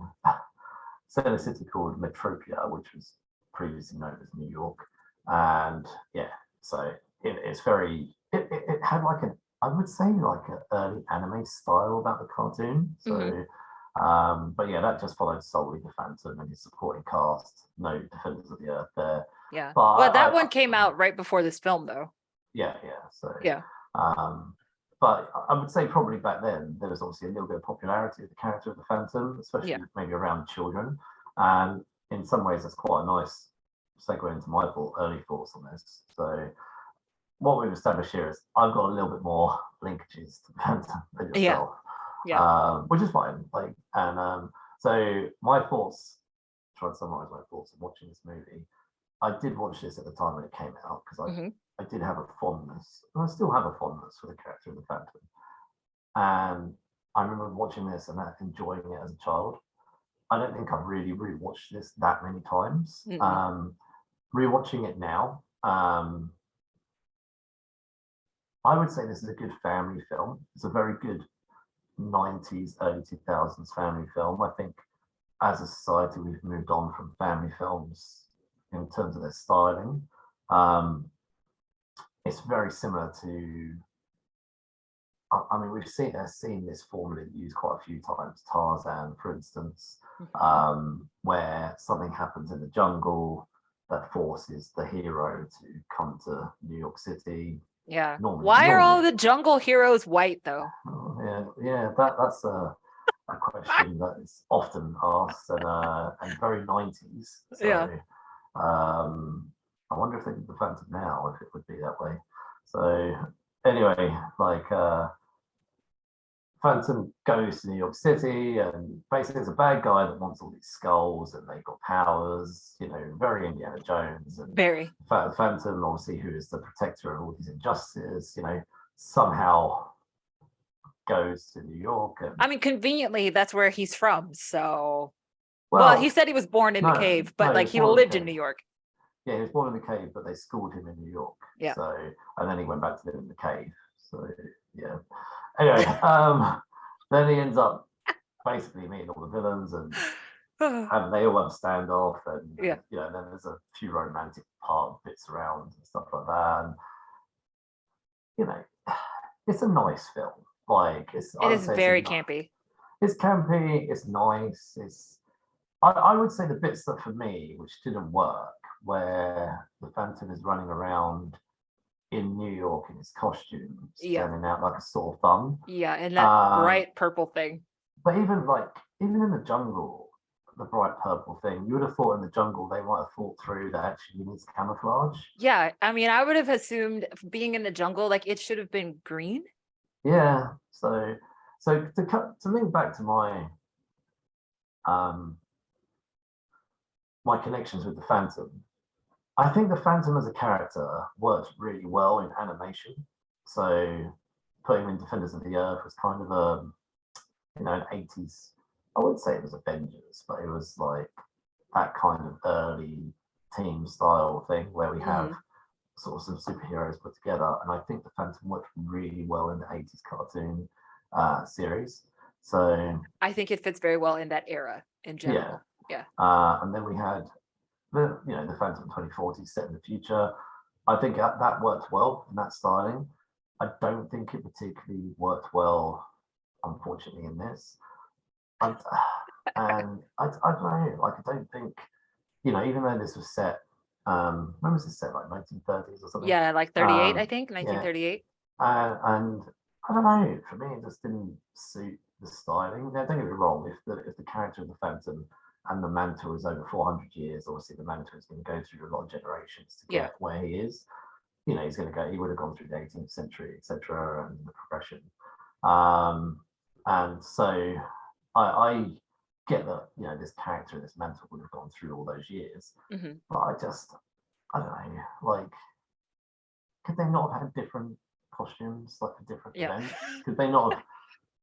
a city called Metropia, which was previously known as New York. And yeah, so it's very. It had like I would say like an early anime style about the cartoon. So. Mm-hmm. But yeah, that just followed solely the Phantom and his supporting cast. No Defenders of the Earth there. Yeah. But that one came out right before this film, though. Yeah. So yeah. But I would say probably back then there was obviously a little bit of popularity of the character of the Phantom, especially maybe around children. And in some ways, that's quite a nice segue into my early thoughts on this. So what we've established here is I've got a little bit more linkages to the Phantom than yourself. Which is fine. Like, and so my thoughts. Try to summarize my thoughts on watching this movie. I did watch this at the time when it came out because I did have a fondness, and I still have a fondness for the character of the Phantom. And I remember watching this and enjoying it as a child. I don't think I've really rewatched this that many times. Rewatching it now, I would say this is a good family film. It's a very good 90s, early 2000s family film. I think as a society, we've moved on from family films in terms of their styling. It's very similar to, I mean, we've seen this formula used quite a few times. Tarzan, for instance, where something happens in the jungle that forces the hero to come to New York City. Yeah. Why are all the jungle heroes white, though? Yeah. That's a question that is often asked and very 90s. So, I wonder if they did the Phantom now, if it would be that way. So anyway, like Phantom goes to New York City and basically there's a bad guy that wants all these skulls and they've got powers, very Indiana Jones. And very. Phantom, obviously, who is the protector of all these injustices, somehow goes to New York. And, I mean, conveniently, that's where he's from. So, well he said he was born in the cave, but he lived in New York. Yeah, he was born in the cave, but they schooled him in New York. Yeah. So, and then he went back to live in the cave. So, yeah. Anyway, then he ends up basically meeting all the villains, and they all have a standoff, and Yeah. then there's a few romantic part bits around and stuff like that, and you know, it's a nice film. Like It is very campy. It's campy. It's nice. I would say the bits that for me, which didn't work, where the Phantom is running around in New York in his costume, standing out like a sore thumb. Yeah, and that bright purple thing. But even in the jungle, the bright purple thing, you would have thought in the jungle they might have thought through that actually he needs camouflage. Yeah, I mean, I would have assumed being in the jungle, like it should have been green. Yeah. So to link back to my my connections with the Phantom, I think the Phantom as a character works really well in animation. So putting him in Defenders of the Earth was kind of an 80s, I wouldn't say it was Avengers, but it was like that kind of early team style thing where we have sort of some superheroes put together. And I think the Phantom worked really well in the 80s cartoon series. So I think it fits very well in that era in general. Yeah. And then we had the Phantom 2040 set in the future. I think that worked well in that styling. I don't think it particularly worked well, unfortunately, in this. And I don't know, like I don't think, even though this was set, when was this set, like 1930s or something? Yeah, like 38, I think, 1938. And I don't know, for me, it just didn't suit the styling. Now, don't get me wrong, if the character of the Phantom and the Mantle is over 400 years, obviously the Mantle is going to go through a lot of generations to get where he is. He would have gone through the 18th century, etc., and the progression. And so I get that, this character, this Mantle would have gone through all those years. But I don't know, like, could they not have had different costumes, like for different events? Could they not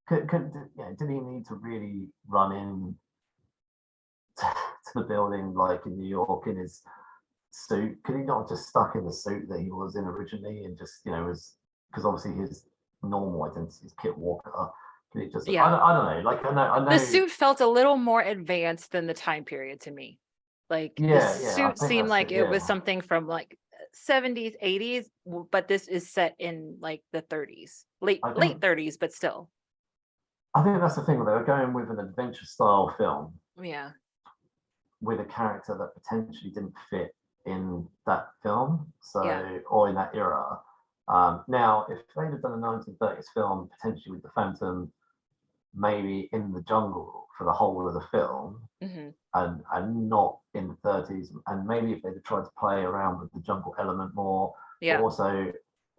have, did he need to really run in to the building like in New York in his suit? Could he not have just stuck in the suit that he was in originally and just was, because obviously his normal identity is Kit Walker? Could he just I don't know, like I know the suit felt a little more advanced than the time period to me. Like the suit seemed like it was something from like 70s, 80s, but this is set in like the 30s, late 30s, but still. I think that's the thing. They were going with an adventure style film. Yeah. With a character that potentially didn't fit in that film, or in that era. Now, if they'd have done a 1930s film, potentially with the Phantom, maybe in the jungle for the whole of the film, and not in the 30s, and maybe if they'd have tried to play around with the jungle element more. But also,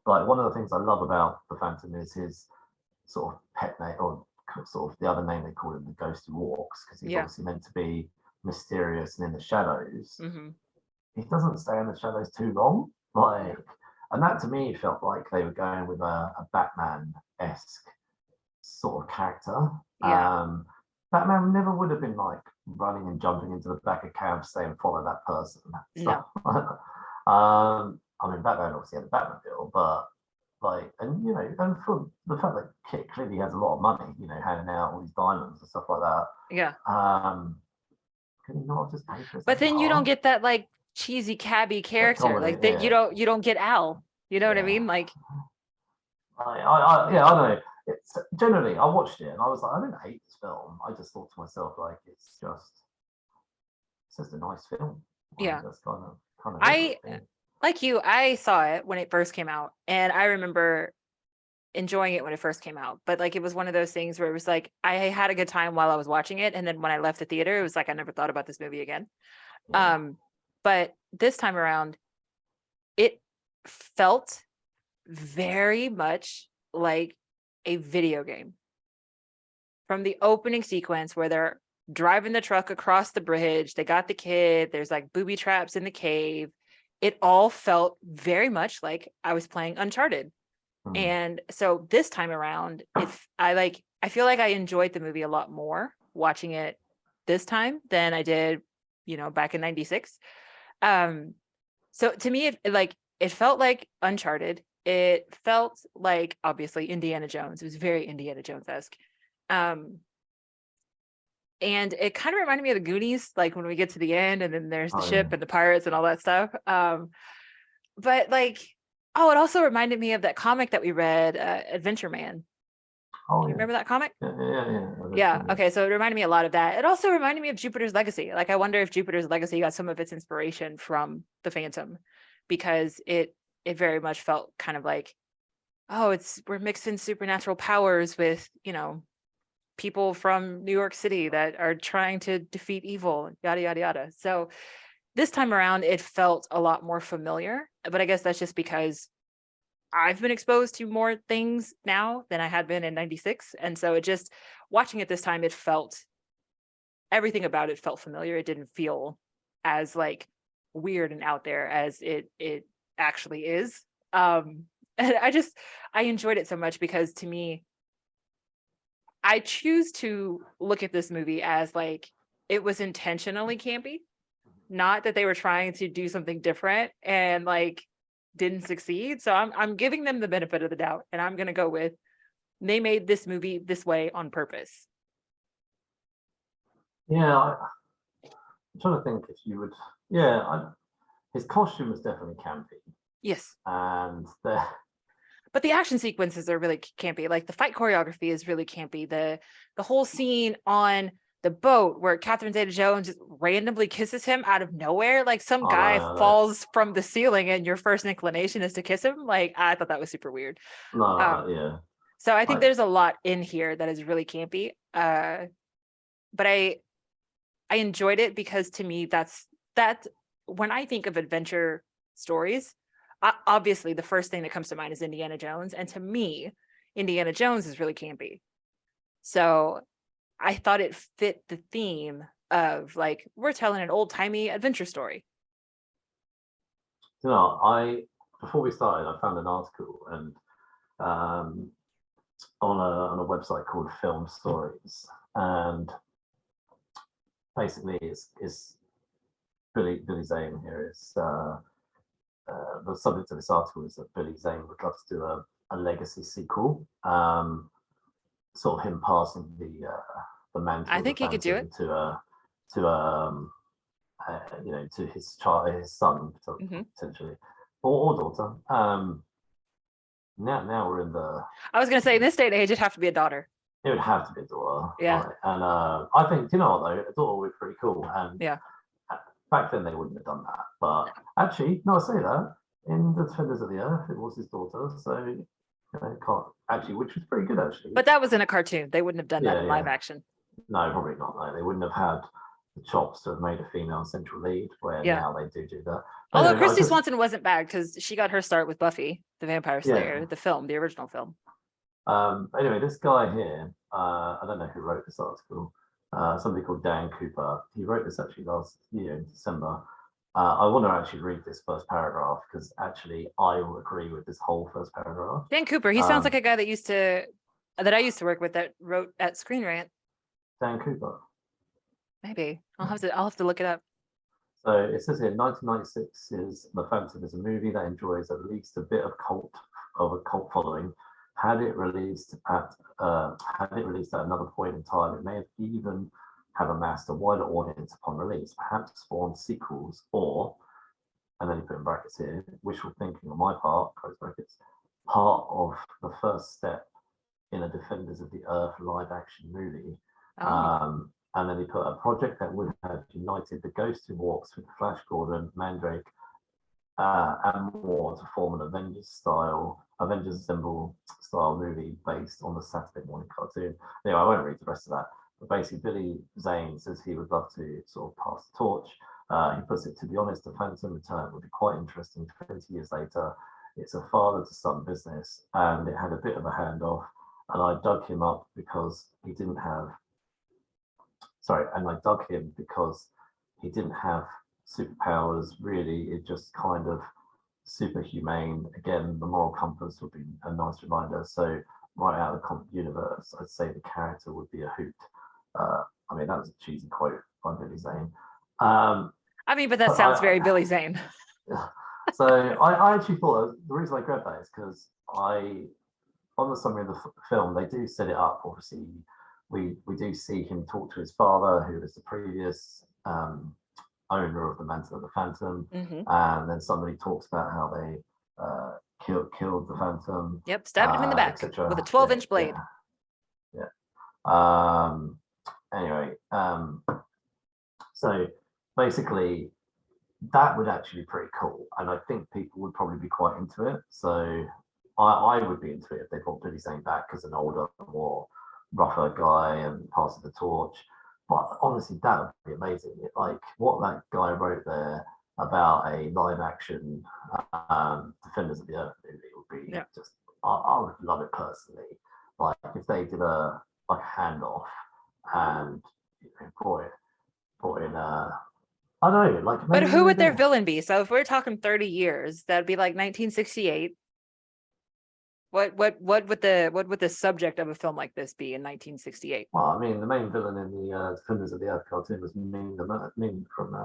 like one of the things I love about the Phantom is his sort of pet name, or sort of the other name they call him, the Ghost Who Walks, because he's obviously meant to be mysterious and in the shadows. He doesn't stay in the shadows too long, and that to me felt like they were going with a Batman-esque sort of character. Batman never would have been like running and jumping into the back of cabs saying follow that person. No. I mean, Batman obviously had a Batmobile, but and for the fact that Kit clearly has a lot of money, handing out all these diamonds and stuff like that. Can you not just pay for it? But then you don't get that like cheesy cabbie character, comedy, like that. You don't get Al. You know what I mean? Like, I don't know. It's generally, I watched it and I was like, I didn't hate this film. I just thought to myself, like, it's just a nice film. That's kind of like you, I saw it when it first came out, and I remember enjoying it when it first came out. But like, it was one of those things where it was like I had a good time while I was watching it, and then when I left the theater, it was like I never thought about this movie again. But this time around, it felt very much like a video game. From the opening sequence where they're driving the truck across the bridge, they got the kid, there's like booby traps in the cave. It all felt very much like I was playing Uncharted. And so this time around, I feel like I enjoyed the movie a lot more watching it this time than I did, back in 96. So to me, it felt like Uncharted. it felt like, obviously, Indiana Jones. It was very Indiana Jones-esque. And it kind of reminded me of the Goonies, like when we get to the end and then there's the ship and the pirates and all that stuff. But like, oh, it also reminded me of that comic that we read, Adventure Man. Oh, Do you remember that comic? Yeah. Okay, so it reminded me a lot of that. It also reminded me of Jupiter's Legacy. Like, I wonder if Jupiter's Legacy got some of its inspiration from the Phantom, because it very much felt kind of like, oh, we're mixing supernatural powers with, people from New York City that are trying to defeat evil, yada yada yada. So this time around, it felt a lot more familiar. But I guess that's just because I've been exposed to more things now than I had been in 96. And so it just, watching it this time, everything about it felt familiar. It didn't feel as like weird and out there as it actually is. And I enjoyed it so much because, to me, I choose to look at this movie as like, it was intentionally campy, not that they were trying to do something different and like didn't succeed. So I'm giving them the benefit of the doubt, and I'm gonna go with, they made this movie this way on purpose. Yeah, I'm trying to think if you would. His costume was definitely campy. Yes. And but the action sequences are really campy. Like, the fight choreography is really campy. The whole scene on the boat where Catherine Zeta-Jones just randomly kisses him out of nowhere, like some guy falls from the ceiling and your first inclination is to kiss him. Like, I thought that was super weird. Yeah. So I think there's a lot in here that is really campy. But I enjoyed it because, to me, that's when I think of adventure stories, obviously the first thing that comes to mind is Indiana Jones, and to me, Indiana Jones is really campy. So I thought it fit the theme of, like, we're telling an old-timey adventure story. Before we started, I found an article and on a website called Film Stories, and basically it's Billy Zane here is the subject of this article is that Billy Zane would love to do a legacy sequel, sort of him passing the mantle. I think he could do it to his child, his son, potentially, or daughter. Now we're in the. I was gonna say, in this day and age, it'd have to be a daughter. It would have to be a daughter. Yeah. Right? And I think, you know what, though, a daughter would be pretty cool. And yeah. Back then they wouldn't have done that. But actually, no, I say that, in The Defenders of the Earth, it was his daughter. So can't actually, which was pretty good actually. But that was in a cartoon. They wouldn't have done that in live action. No, probably not. No, they wouldn't have had the chops to have made a female central lead, where now they do that. But although Christy Swanson wasn't bad, because she got her start with Buffy the Vampire Slayer, the film, the original film. Anyway, this guy here, I don't know who wrote this article. Somebody called Dan Cooper. He wrote this actually last year in December. I want to actually read this first paragraph because actually I will agree with this whole first paragraph. Dan Cooper, he sounds like a guy that I used to work with, that wrote at Screen Rant. Dan Cooper. Maybe I'll have to look it up. So it says here, 1996 is The Phantom is a movie that enjoys at least a bit of a cult following. Had it released at another point in time, it may have even have amassed a wider audience upon release, perhaps spawned sequels, or, and then he put in brackets here, wishful thinking on my part, close brackets, part of the first step in a Defenders of the Earth live action movie. And then he put a project that would have united the Ghost Who Walks with Flash Gordon, Mandrake, and more to form an Avengers Assemble style movie based on the Saturday morning cartoon. Anyway, I won't read the rest of that. But basically, Billy Zane says he would love to sort of pass the torch. He puts it, to be honest, the Phantom Return would be quite interesting 20 years later. It's a father to son business, and it had a bit of a handoff. And I dug him up because he didn't have. And I dug him because he didn't have superpowers, really. It just kind of super humane. Again, the moral compass would be a nice reminder. So right out of the comic universe, I'd say the character would be a hoot. I mean, that was a cheesy quote by Billy Zane. But that sounds very Billy Zane. So I actually thought the reason I grabbed that is because on the summary of the film, they do set it up. Obviously, we do see him talk to his father, who was the previous owner of the Mantle of the Phantom, and then somebody talks about how they killed the Phantom. Yep, stabbed him in the back with a 12-inch blade. Anyway, so basically, that would actually be pretty cool, and I think people would probably be quite into it. So I would be into it if they brought Billy Zane back as an older, more rougher guy and passing the torch. But honestly, that would be amazing. Like what that guy wrote there about a live action Defenders of the Earth movie would be just. I would love it personally. Like if they did a handoff and brought in I don't know, like. But who would their villain be? So if we're talking 30 years, that'd be like 1968. What would the subject of a film like this be in 1968? Well, I mean, the main villain in the Defenders of the Earth cartoon was Ming from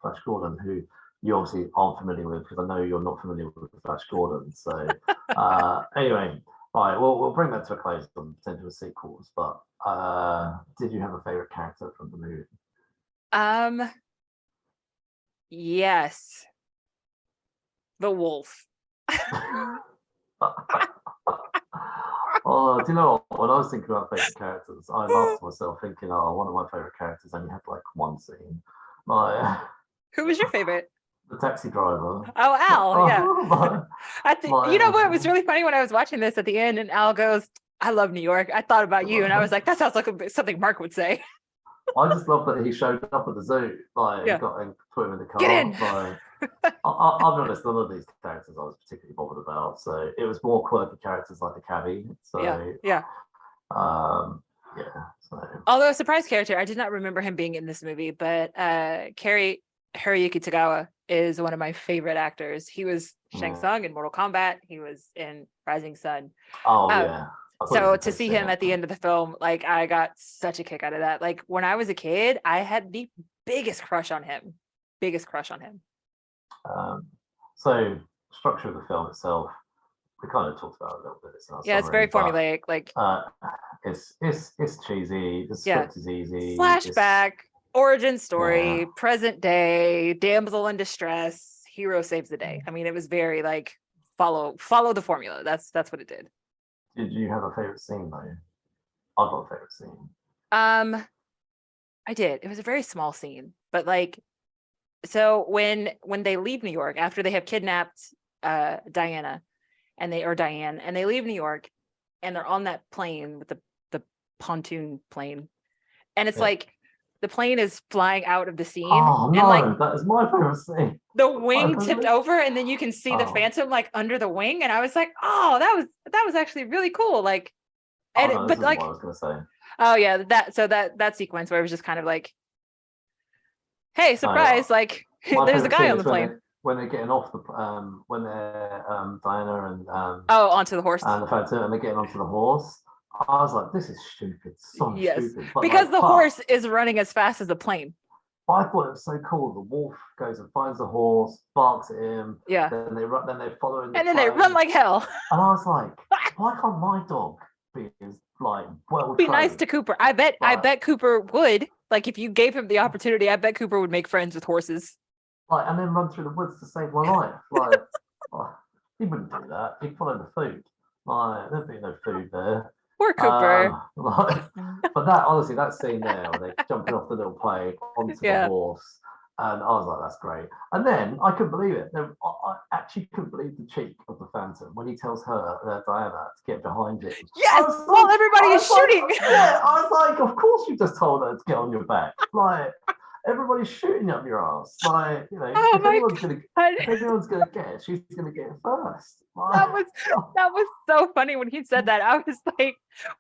Flash Gordon, who you obviously aren't familiar with because I know you're not familiar with Flash Gordon. So anyway, right, we'll bring that to a close on potential sequels. But did you have a favorite character from the movie? Yes, the wolf. Oh, do you know what? When I was thinking about favorite characters, I laughed to myself thinking, "Oh, one of my favorite characters only had like one scene." Who was your favorite? The taxi driver. Oh, Al. Yeah. You know what? It was really funny when I was watching this at the end, and Al goes, "I love New York. I thought about you," and I was like, "That sounds like something Mark would say." I just love that he showed up at the zoo, and put him in the car. Get in. I'll be honest, none of these characters I was particularly bothered about. So it was more quirky characters like the cabbie. So yeah. So. Although a surprise character, I did not remember him being in this movie, but Haruyuki Tagawa is one of my favorite actors. He was Shang Tsung in Mortal Kombat. He was in Rising Sun. Oh yeah. So to see him at the end of the film, like I got such a kick out of that. Like when I was a kid, I had the biggest crush on him. So structure of the film itself, we kind of talked about it a little bit. It's very formulaic. Like it's cheesy. The script is easy. Flashback, origin story, present day, damsel in distress, hero saves the day. I mean, it was very like follow the formula. That's what it did. Did you have a favorite scene though? I've got a favorite scene. I did. It was a very small scene, but like, so when they leave New York after they have kidnapped Diane, and they leave New York, and they're on that plane with the pontoon plane, and it's like the plane is flying out of the scene. Oh no, and like that is my favorite scene. The wing tipped over, and then you can see the Phantom like under the wing, and I was like, oh, that was actually really cool. Like, but like, what I was gonna say. Oh yeah, that sequence where it was just kind of like, hey, surprise! Like, there's a guy on the plane. When they're getting off the when they're Diana and onto the horse, and the Phantom, and they're getting onto the horse. I was like, this is stupid, stupid. But because the horse is running as fast as the plane. I thought it was so cool. The wolf goes and finds the horse, barks at him. Yeah. Then they run. Then they follow him. And then they run like hell. And I was like, why can't my dog be as like well? Be nice to Cooper. I bet Cooper would. Like if you gave him the opportunity, I bet Cooper would make friends with horses. Like and then run through the woods to save my life. Like he wouldn't do that. He'd follow the food. Like there'd be no food there. Poor Cooper. But that honestly, that scene there where they're jumping off the little plane onto the horse, and I was like, that's great. And then I couldn't believe it. I actually couldn't believe the cheek of the Phantom when he tells her, Diana, to get behind him. Yes, while everybody is shooting. I was like, of course you just told her to get on your back. Like, everybody's shooting up your ass. Like, you know, if anyone's gonna get it, she's gonna get it first. Like, that was so funny when he said that. I was like,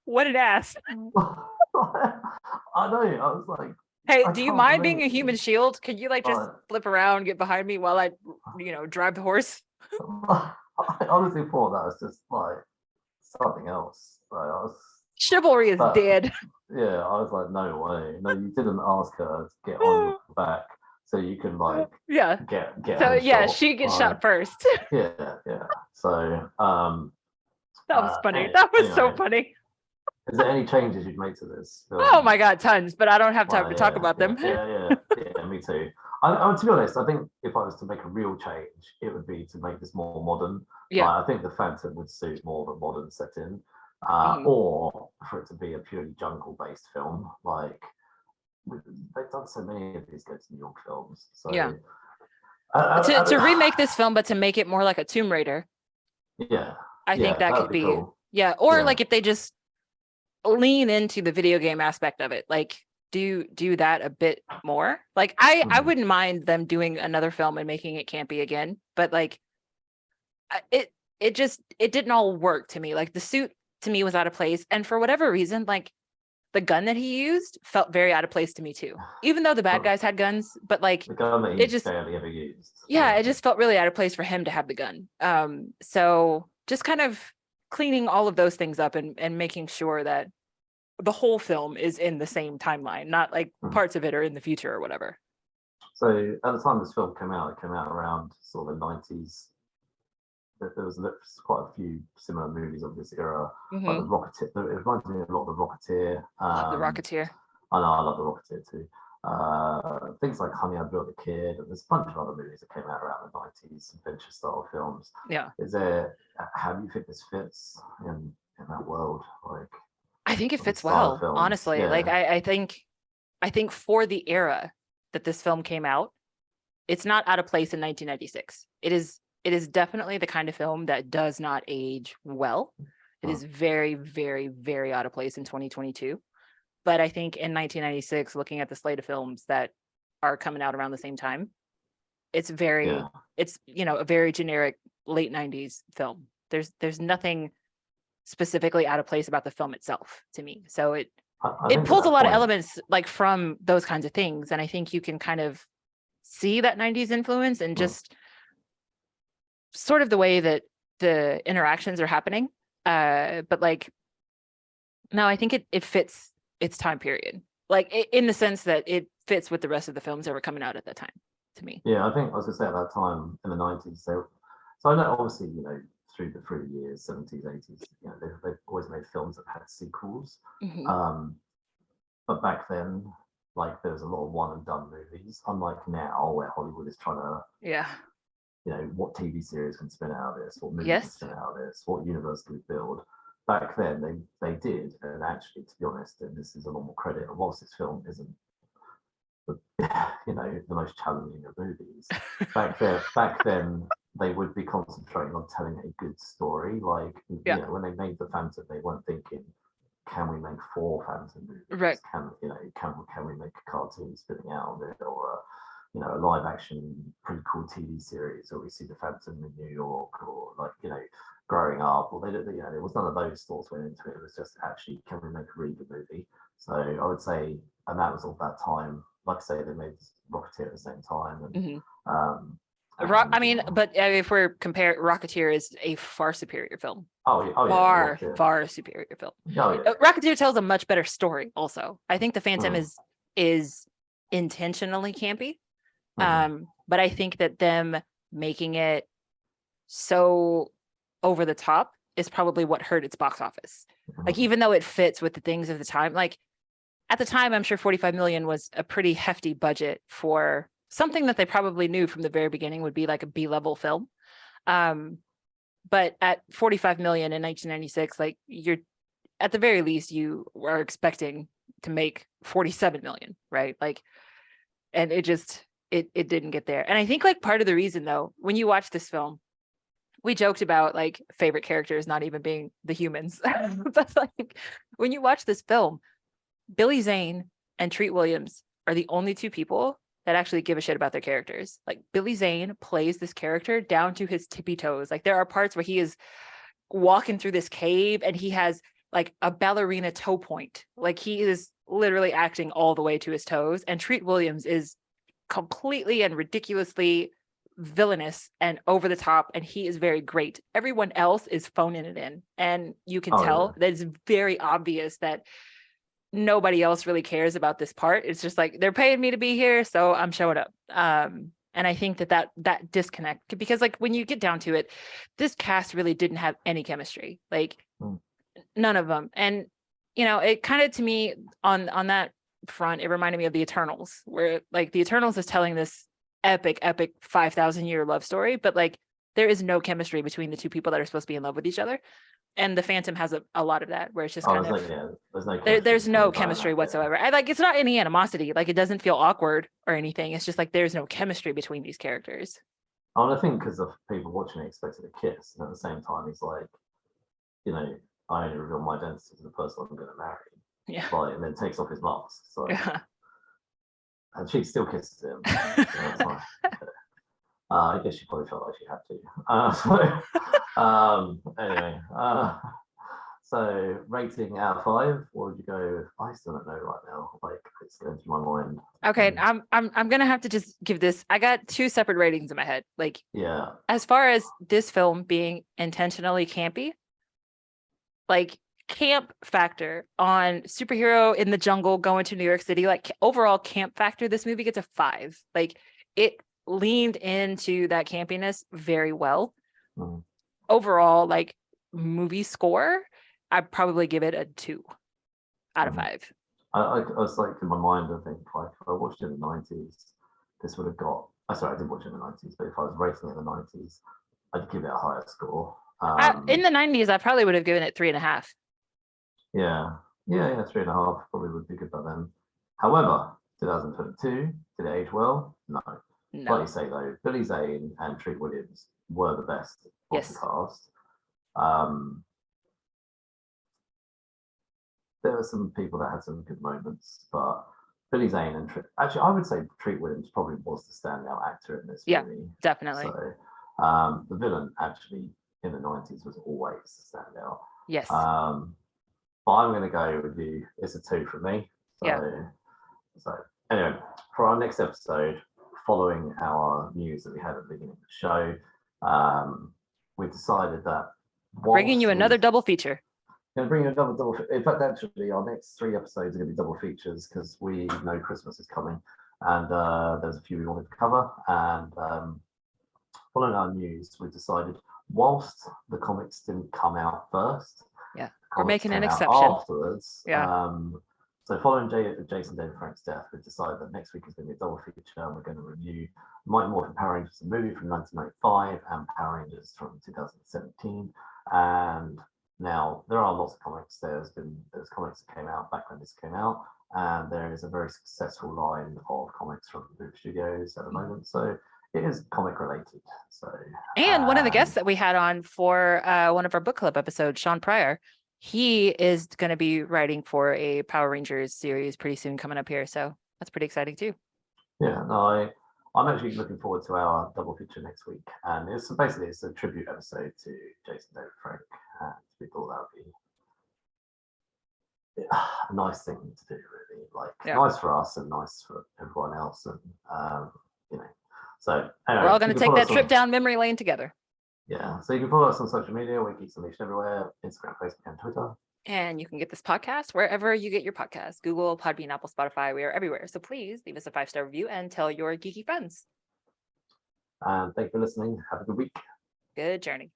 what an ass. I know. I was like, hey, do you mind being a human shield? Can you like just flip around, get behind me while I, drive the horse? I honestly thought that was just like something else. Like, chivalry is dead. Yeah, I was like, no way. No, you didn't ask her to get on your back so you can like yeah. get So her yeah, shot. she gets shot first. Yeah, yeah. So That was funny. That was so anyway, funny. is there any changes you'd make to this Oh film? my God, tons, but I don't have time Well, to talk about them. yeah. Me too. To be honest, I think if I was to make a real change, it would be to make this more modern. Yeah. Like, I think the Phantom would suit more of a modern setting, Mhm. or for it to be a purely jungle-based film. Like they've done so many of these Go to New York films. So Yeah. To remake this film, but to make it more like a Tomb Raider. Yeah. I think that could be cool. Yeah. Or Yeah. like if they just lean into the video game aspect of it, like do that a bit more. Like I wouldn't mind them doing another film and making it campy again, but like it didn't all work to me. Like the suit to me was out of place, and for whatever reason, like the gun that he used felt very out of place to me too. Even though the bad guys had guns, but like the gun that it just barely ever used. Yeah, it just felt really out of place for him to have the gun. So just kind of cleaning all of those things up and making sure that the whole film is in the same timeline, not like parts of it are in the future or whatever. So at the time this film came out, it came out around sort of the 90s. There was quite a few similar movies of this era. Like the Rocketeer, it reminds me a lot of the Rocketeer. Love the Rocketeer. I know, I love the Rocketeer too. Things like Honey, I Built a Kid, and there's a bunch of other movies that came out around the 90s, adventure style films. Yeah. How do you think this fits in that world? Like, I think it fits well, honestly. Yeah. Like I think for the era that this film came out, it's not out of place in 1996. It is definitely the kind of film that does not age well. It is very, very, very out of place in 2022. But I think in 1996, looking at the slate of films that are coming out around the same time, it's a very generic late 90s film. There's nothing specifically out of place about the film itself to me. So it pulls a lot of elements like from those kinds of things. And I think you can kind of see that 90s influence and just sort of the way that the interactions are happening. But like, no, I think it fits its time period, like in the sense that it fits with the rest of the films that were coming out at that time to me. Yeah, I think I was gonna say at that time in the 90s, so I know obviously, through the years, 70s, 80s, they've always made films that had sequels. But back then, like there was a lot of one and done movies, unlike now where Hollywood is trying to what TV series can spin out of this, what movie can spin out of this, what universe can we build. Back then they did, and actually, to be honest, and this is a lot more credit, and whilst this film isn't the most challenging of movies, back then they would be concentrating on telling a good story. Like when they made the Phantom, they weren't thinking, can we make 4 Phantom movies? Right. Can we make a cartoon spinning out of it, or a live action prequel TV series, or we see the Phantom in New York, or growing up, or there was none of those thoughts went into it. It was just actually, can we make a really good movie? So I would say, and that was all that time. Like I say, they made Rocketeer at the same time, and but if we're comparing, Rocketeer is a far superior film. Far superior film. Rocketeer tells a much better story. Also, I think the Phantom is intentionally campy, but I think that them making it so over the top is probably what hurt its box office. Like, even though it fits with the things of the time, like at the time, I'm sure 45 million was a pretty hefty budget for something that they probably knew from the very beginning would be like a B-level film. But at 45 million in 1996, like you're at the very least, you are expecting to make 47 million, right? Like, and it didn't get there. And I think like part of the reason though, when you watch this film, we joked about like favorite characters not even being the humans. But like when you watch this film, Billy Zane and Treat Williams are the only 2 people that actually give a shit about their characters. Like Billy Zane plays this character down to his tippy toes. Like there are parts where he is walking through this cave and he has like a ballerina toe point. Like he is literally acting all the way to his toes. And Treat Williams is completely and ridiculously villainous and over the top, and he is very great. Everyone else is phoning it in, and you can tell that it's very obvious that nobody else really cares about this part. It's just like they're paying me to be here, so I'm showing up. And I think that disconnect, because like when you get down to it, this cast really didn't have any chemistry, like none of them. And it kind of, to me, on that front, it reminded me of the Eternals, where like the Eternals is telling this epic 5,000-year love story, but like there is no chemistry between the two people that are supposed to be in love with each other. And the Phantom has a lot of that, where it's just kind of there's no chemistry whatsoever. I like, it's not any animosity, like it doesn't feel awkward or anything. It's just like there's no chemistry between these characters. I think because of people watching it expected a kiss, and at the same time he's like, I only reveal my identity to the person I'm going to marry. Yeah. Like, and then takes off his mask. So, yeah. And she still kisses him. So that's fine. I guess she probably felt like she had to. Anyway, so rating out of 5, what would you go with? I still don't know right now. Like, it's going through my mind. Okay, I'm gonna have to just give this. I got 2 separate ratings in my head. Like, yeah, as far as this film being intentionally campy, like camp factor on superhero in the jungle going to New York City, like overall camp factor, this movie gets a 5. Like, it leaned into that campiness very well. Overall, like movie score, I'd probably give it a 2 out of 5. I was like, in my mind, I think like if I watched it in the 90s, this would have got. Sorry, I did watch it in the 90s, but if I was rating it in the 90s, I'd give it a higher score. In the 90s, I probably would have given it 3.5. Yeah, 3.5 probably would be good by then. However, 2022, did it age well? No. Like you say though, Billy Zane and Treat Williams were the best of the cast. There were some people that had some good moments, but Billy Zane and actually, I would say Treat Williams probably was the standout actor in this movie. Yeah, definitely. So the villain actually in the 90s was always the standout. Yes. But I'm going to go with you. It's a 2 from me. So anyway, for our next episode, following our news that we had at the beginning of the show, we decided that bringing you another double feature. Going to bring you another double. In fact, actually, our next 3 episodes are going to be double features because we know Christmas is coming, and there's a few we wanted to cover. And following our news, we decided, whilst the comics didn't come out first, we're making an exception afterwards. So following Jason David Frank's death, we decided that next week is going to be a double feature, and we're going to review Mighty Morphin Power Rangers, the movie from 1995, and Power Rangers from 2017. And now there are lots of comics. There's comics that came out back when this came out, and there is a very successful line of comics from Boom Studios at the moment. So it is comic related. So and one of the guests that we had on for one of our book club episodes, Sean Pryor, he is going to be writing for a Power Rangers series pretty soon coming up here. So that's pretty exciting too. Yeah, no, I'm actually looking forward to our double feature next week. And it's a tribute episode to Jason David Frank. And we thought that would be a nice thing to do, really. Like, nice for us and nice for everyone else. And, so anyway, we're all going to take that trip down memory lane together. Yeah, so you can follow us on social media. We keep Unleashed everywhere: Instagram, Facebook, and Twitter. And you can get this podcast wherever you get your podcasts: Google, Podbean, Apple, Spotify. We are everywhere. So please leave us a 5-star review and tell your geeky friends. And thank you for listening. Have a good week. Good journey.